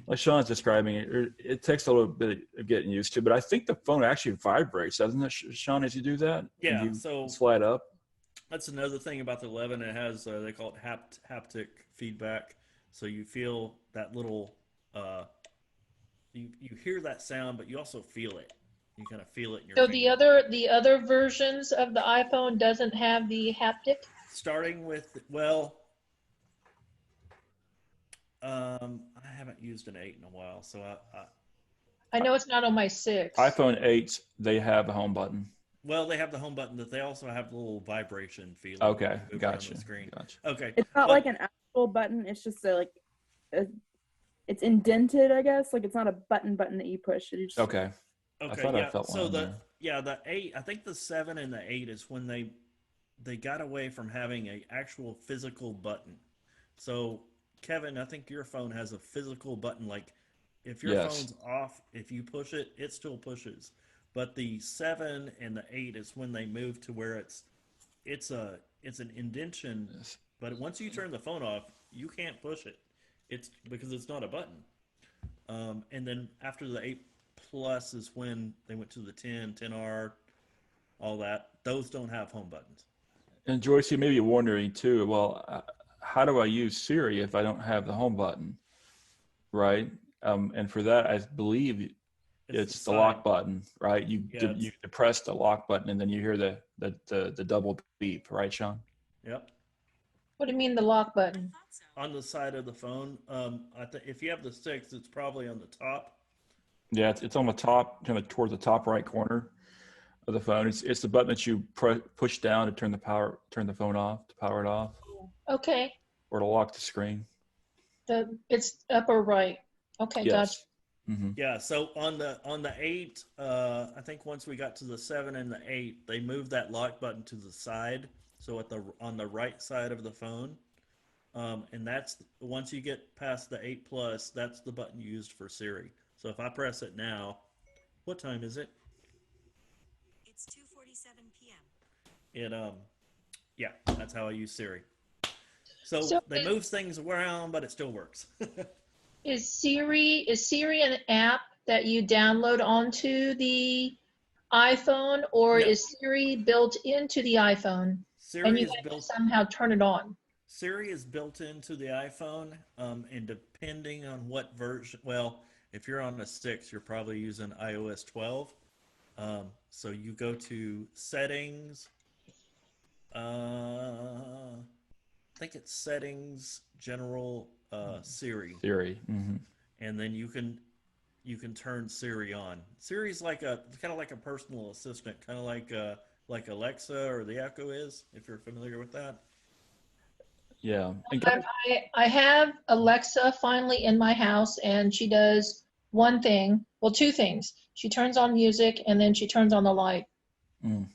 [SPEAKER 2] like Sean's describing it takes a little bit of getting used to. But I think the phone actually vibrates, doesn't it, Sean, as you do that?
[SPEAKER 1] Yeah,
[SPEAKER 2] And you
[SPEAKER 1] so
[SPEAKER 2] slide up.
[SPEAKER 1] that's another thing about the 11. It has, they call it haptic feedback. So you feel that little, you hear that sound, but you also feel it. You kind of feel it in your
[SPEAKER 13] so
[SPEAKER 1] finger.
[SPEAKER 13] the other versions of the iPhone doesn't have the haptic?
[SPEAKER 1] Starting with, well, I haven't used an 8 in a while, so
[SPEAKER 13] I know it's not on my 6.
[SPEAKER 2] iPhone 8s, they have a home button.
[SPEAKER 1] well, they have the home button, but they also have the little vibration feeling.
[SPEAKER 2] Okay,
[SPEAKER 1] moving
[SPEAKER 2] gotcha.
[SPEAKER 1] On the screen.
[SPEAKER 2] Gotcha.
[SPEAKER 1] Okay,
[SPEAKER 11] It's not
[SPEAKER 1] but-
[SPEAKER 11] like an actual button. It's just it's indented, I guess. Like it's not a button that you push. It just,
[SPEAKER 2] Okay.
[SPEAKER 1] Okay,
[SPEAKER 2] I thought
[SPEAKER 1] yeah.
[SPEAKER 2] I felt
[SPEAKER 1] So
[SPEAKER 2] one there.
[SPEAKER 1] the 8, I think the 7 and the 8 is when they got away from having a actual physical button. So Kevin, I think your phone has a physical button. Like if your
[SPEAKER 2] Yes.
[SPEAKER 1] phone's off, if you push it, it still pushes. But the 7 and the 8 is when they moved to where it's an indentation.
[SPEAKER 2] Yes.
[SPEAKER 1] But once you turn the phone off, you can't push it. It's because it's not a button. And then after the 8 Plus is when they went to the 10, 10R, all that. Those don't have home buttons.
[SPEAKER 2] And Joyce, you may be wondering too, well, how do I use Siri if I don't have the home button, right? And for that, I believe it's the lock button, right? You depress the lock button and then you hear the double beep, right, Sean?
[SPEAKER 1] Yep.
[SPEAKER 13] What do you mean the lock button?
[SPEAKER 1] On the side of the phone. If you have the 6, it's probably on the top.
[SPEAKER 2] Yeah, it's on the top, kind of toward the top right corner of the phone. It's the button that you push down to turn the phone off, to power it off,
[SPEAKER 13] Okay.
[SPEAKER 2] or to lock the screen.
[SPEAKER 13] It's upper right. Okay,
[SPEAKER 2] Yes.
[SPEAKER 13] gotcha.
[SPEAKER 2] Mm-hmm.
[SPEAKER 1] Yeah. So on the 8, I think once we got to the 7 and the 8, they moved that lock button to the side. So on the right side of the phone, and that's once you get past the 8 Plus, that's the button used for Siri. So if I press it now, what time is it?
[SPEAKER 5] It's 2:47 p.m.
[SPEAKER 1] Yeah, that's how I use Siri. So they move things around, but it still works.
[SPEAKER 13] Is Siri an app that you download onto the iPhone, or
[SPEAKER 1] No.
[SPEAKER 13] is Siri built into the iPhone
[SPEAKER 1] Siri
[SPEAKER 13] and you
[SPEAKER 1] is
[SPEAKER 13] have to
[SPEAKER 1] built.
[SPEAKER 13] somehow turn it on?
[SPEAKER 1] Siri is built into the iPhone, and depending on what version, well, if you're on a 6, you're probably using iOS 12. So you go to settings. I think it's settings, general, Siri,
[SPEAKER 2] Siri. Mm-hmm.
[SPEAKER 1] and then you can turn Siri on. Siri's kind of like a personal assistant, kind of like Alexa or the Echo is, if you're familiar with that.
[SPEAKER 2] Yeah. And
[SPEAKER 13] I have Alexa finally in my house, and she does one thing, well, 2 things. She turns on music, and then she turns on the light.
[SPEAKER 2] Mm.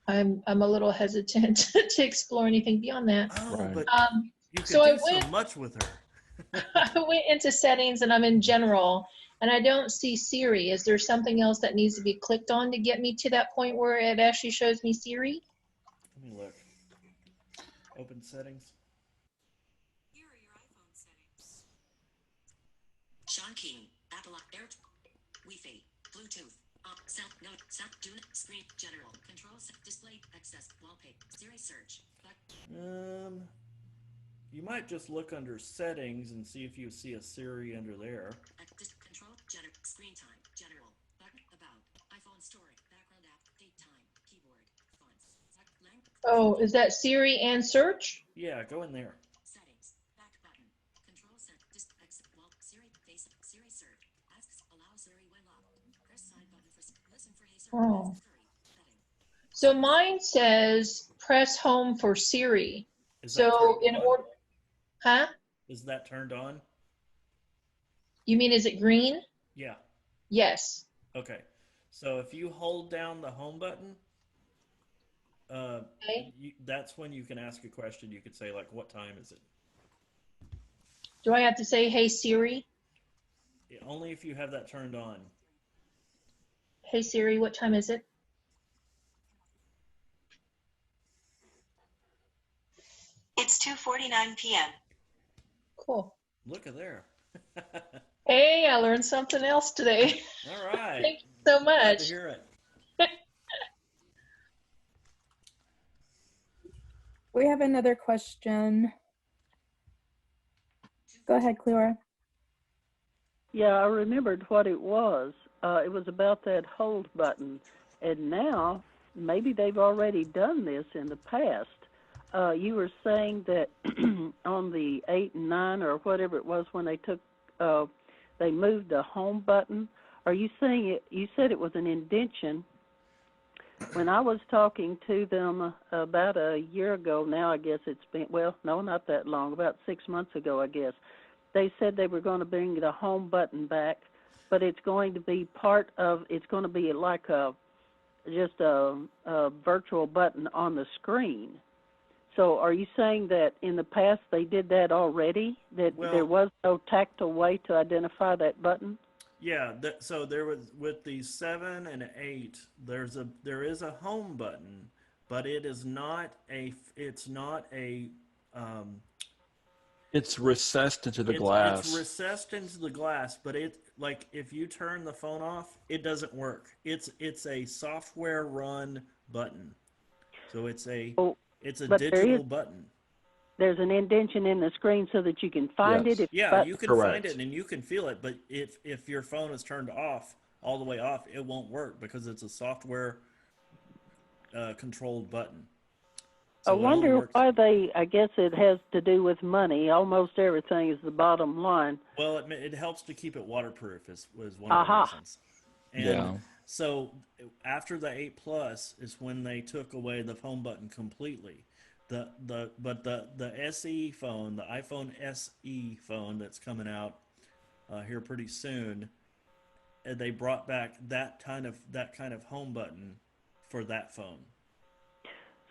[SPEAKER 13] I'm a little hesitant to explore anything beyond that.
[SPEAKER 1] Oh,
[SPEAKER 2] Right.
[SPEAKER 1] but you
[SPEAKER 13] So
[SPEAKER 1] can
[SPEAKER 13] I
[SPEAKER 1] do so
[SPEAKER 13] went-
[SPEAKER 1] much with her.
[SPEAKER 13] I went into settings, and I'm in general, and I don't see Siri. Is there something else that needs to be clicked on to get me to that point where it actually shows me Siri?
[SPEAKER 1] Let me look. Open settings.
[SPEAKER 5] Here are your iPhone settings. Sean King, Apple Air, Wi-Fi, Bluetooth, sound, note, sound, do not, screen, general, controls, display, access, wallpaper, Siri search, button.
[SPEAKER 1] You might just look under settings and see if you see a Siri under there.
[SPEAKER 5] Control, screen time, general, button, about, iPhone story, background app, date time, keyboard, fonts, length.
[SPEAKER 13] Oh, is that Siri and search?
[SPEAKER 1] Yeah, go in there.
[SPEAKER 5] Settings, back button, control set, exit, wall, Siri, face, Siri search, asks, allow Siri when locked, press side button.
[SPEAKER 13] Oh. So mine says press home for Siri.
[SPEAKER 1] Is that
[SPEAKER 13] So
[SPEAKER 1] turned
[SPEAKER 13] in
[SPEAKER 1] on?
[SPEAKER 13] order, huh?
[SPEAKER 1] Is that turned on?
[SPEAKER 13] You mean is it green?
[SPEAKER 1] Yeah.
[SPEAKER 13] Yes.
[SPEAKER 1] Okay. So if you hold down the home button,
[SPEAKER 13] Okay.
[SPEAKER 1] that's when you can ask a question. You could say like, "What time is it?"
[SPEAKER 13] Do I have to say, hey Siri?
[SPEAKER 1] Only if you have that turned on.
[SPEAKER 13] Hey Siri, what time is it?
[SPEAKER 5] It's 2:49 p.m.
[SPEAKER 13] Cool.
[SPEAKER 1] Look at there.
[SPEAKER 13] Hey, I learned something else today.
[SPEAKER 1] All right.
[SPEAKER 13] Thank you so
[SPEAKER 1] Glad to
[SPEAKER 13] much.
[SPEAKER 1] hear it.
[SPEAKER 11] We have another question. Go ahead, Cleora.
[SPEAKER 8] Yeah, I remembered what it was. It was about that hold button. And now, maybe they've already done this in the past. You were saying that on the 8 and 9 or whatever it was when they took, they moved the home button. Are you saying it? You said it was an indention. When I was talking to them about a year ago now, I guess it's been, well, no, not that long, about 6 months ago, I guess, they said they were going to bring the home button back, but it's going to be part of, it's going to be like just a virtual button on the screen. So are you saying that in the past they did that already, that there was no tactile way to identify that button?
[SPEAKER 1] Yeah, so there was with the 7 and 8, there is a home button, but it's not a
[SPEAKER 2] It's recessed into the
[SPEAKER 1] it's
[SPEAKER 2] glass.
[SPEAKER 1] recessed into the glass, but it like if you turn the phone off, it doesn't work. It's a software run button. So it's a digital button.
[SPEAKER 8] There's an indentation in the screen so that you can find it.
[SPEAKER 1] Yeah, you can find it and you can feel it, but if your phone is turned off, all the way off, it won't work because it's a software controlled button. So
[SPEAKER 8] I wonder why they, I guess it has to do with money. Almost everything is the bottom line.
[SPEAKER 1] Well, it helps to keep it waterproof is one of the reasons. And so after the 8 Plus is when they took away the home button completely. But the SE phone, the iPhone SE phone that's coming out here pretty soon, they brought back that kind of home button for that phone.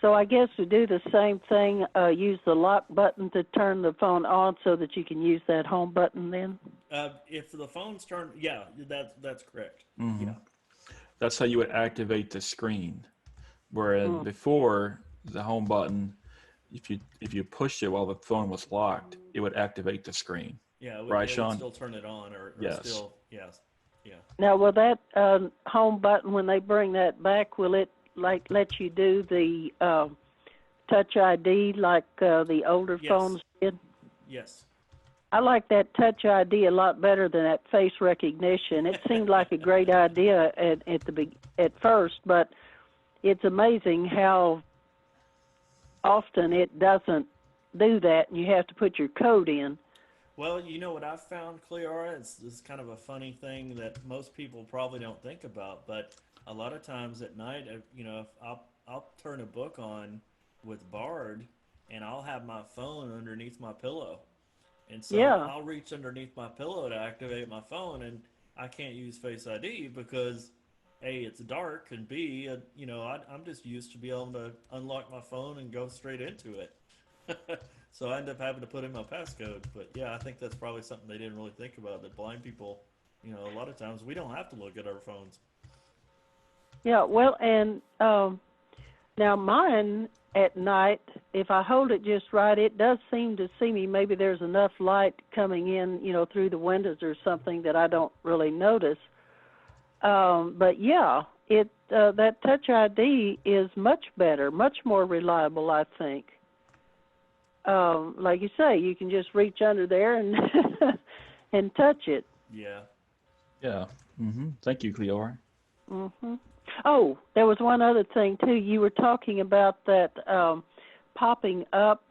[SPEAKER 8] So I guess we do the same thing, use the lock button to turn the phone on so that you can use that home button then?
[SPEAKER 1] If the phone's turned, yeah, that's correct.
[SPEAKER 2] Mm-hmm.
[SPEAKER 1] Yeah.
[SPEAKER 2] That's how you would activate the screen. Whereas before, the home button, if you pushed it while the phone was locked, it would activate the screen.
[SPEAKER 1] Yeah,
[SPEAKER 2] right,
[SPEAKER 1] it
[SPEAKER 2] Sean?
[SPEAKER 1] would still turn it on or still, yes. Yeah.
[SPEAKER 8] Now, will that home button, when they bring that back, will it like let you do the Touch ID like the older phones did?
[SPEAKER 1] Yes.
[SPEAKER 8] I like that Touch ID a lot better than that face recognition. It seemed like a great idea at first, but it's amazing how often it doesn't do that, and you have to put your code in.
[SPEAKER 1] Well, you know what I've found, Cleora? It's kind of a funny thing that most people probably don't think about, but a lot of times at night, I'll turn a book on with Bard, and I'll have my phone underneath my pillow. And so I'll reach underneath my pillow to activate my phone, and I can't use Face ID because A, it's dark, and B, I'm just used to be able to unlock my phone and go straight into it. So I end up having to put in my passcode. But yeah, I think that's probably something they didn't really think about, that blind people, a lot of times we don't have to look at our phones.
[SPEAKER 8] Yeah, well, and now mine at night, if I hold it just right, it does seem to see me. Maybe there's enough light coming in, through the windows or something that I don't really notice. But yeah, that Touch ID is much better, much more reliable, I think. Like you say, you can just reach under there and and touch it.
[SPEAKER 1] Yeah.
[SPEAKER 2] Yeah. Mm-hmm. Thank you, Cleora.
[SPEAKER 8] Mm-hmm. Oh, there was one other thing, too. You were talking about that popping up,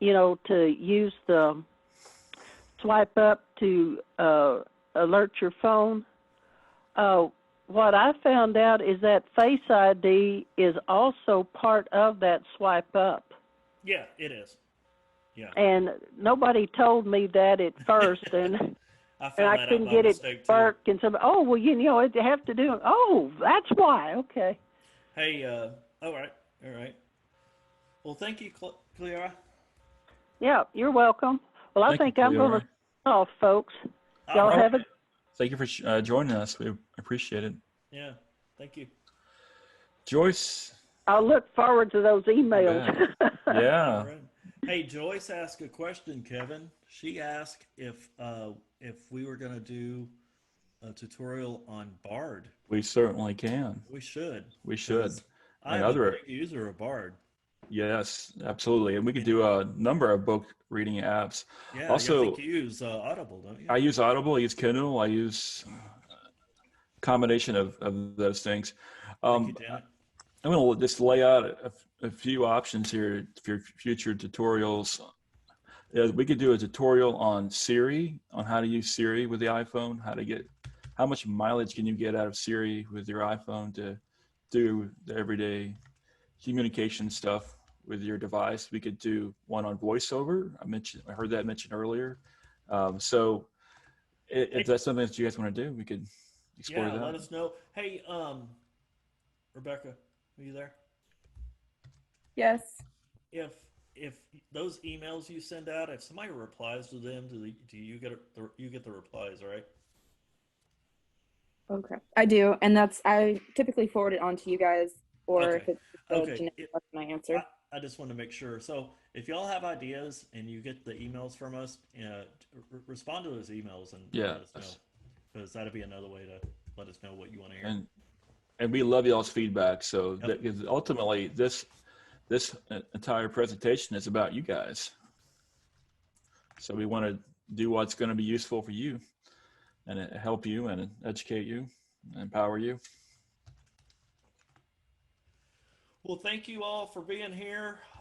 [SPEAKER 8] to use the swipe up to alert your phone. what I found out is that Face ID is also part of that swipe up.
[SPEAKER 1] Yeah, it is. Yeah.
[SPEAKER 8] And nobody told me that at first, and
[SPEAKER 1] I
[SPEAKER 8] and
[SPEAKER 1] found
[SPEAKER 8] I
[SPEAKER 1] that out
[SPEAKER 8] couldn't
[SPEAKER 1] by
[SPEAKER 8] get it
[SPEAKER 1] mistake too.
[SPEAKER 8] work. And somebody, oh, well, you know, it have to do. Oh, that's why. Okay.
[SPEAKER 1] Hey, all right. Well, thank you, Cleara.
[SPEAKER 8] Yeah, you're welcome. Well, I
[SPEAKER 2] Thank you,
[SPEAKER 8] think I'm going
[SPEAKER 2] Cleora.
[SPEAKER 8] to off, folks. Y'all
[SPEAKER 1] All
[SPEAKER 8] have
[SPEAKER 1] right.
[SPEAKER 8] a.
[SPEAKER 2] Thank you for joining us. We appreciate it.
[SPEAKER 1] Yeah, thank you.
[SPEAKER 2] Joyce.
[SPEAKER 8] I'll look forward to those
[SPEAKER 2] you
[SPEAKER 8] emails.
[SPEAKER 2] bet.
[SPEAKER 1] All
[SPEAKER 2] Yeah.
[SPEAKER 1] right. Hey, Joyce asked a question, Kevin. She asked if we were going to do a tutorial on Bard.
[SPEAKER 2] We certainly can.
[SPEAKER 1] We should.
[SPEAKER 2] We should.
[SPEAKER 1] 'Cause I
[SPEAKER 2] And
[SPEAKER 1] am a
[SPEAKER 2] other,
[SPEAKER 1] big user of Bard.
[SPEAKER 2] yes, absolutely. And we could do a number of book reading apps.
[SPEAKER 1] Yeah, I
[SPEAKER 2] Also,
[SPEAKER 1] think you use Audible, don't you?
[SPEAKER 2] I use Audible, I use Kindle, I use a combination of those things.
[SPEAKER 1] Thank you, Janet.
[SPEAKER 2] I'm going to just lay out a few options here for future tutorials. We could do a tutorial on Siri, on how to use Siri with the iPhone, how much mileage can you get out of Siri with your iPhone to do the everyday communication stuff with your device. We could do one on voiceover. I heard that mentioned earlier. So if that's something that you guys want to do, we could explore that.
[SPEAKER 1] Yeah, let us know. Hey, Rebecca, are you there?
[SPEAKER 11] Yes.
[SPEAKER 1] If those emails you send out, if somebody replies to them, do you get the replies, right?
[SPEAKER 11] Okay. I do, and I typically forward it on to you guys, or
[SPEAKER 1] Okay.
[SPEAKER 11] if it's a
[SPEAKER 1] Okay.
[SPEAKER 11] generic question, I answer.
[SPEAKER 1] I just want to make sure. So if y'all have ideas and you get the emails from us, respond to those emails and let us know, because that'll be another way to let us know what you want to hear.
[SPEAKER 2] And we love y'all's feedback. So that is ultimately this entire presentation is about you guys. So we want to do what's going to be useful for you and help you and educate you and empower you.
[SPEAKER 1] Well, thank you all for being here.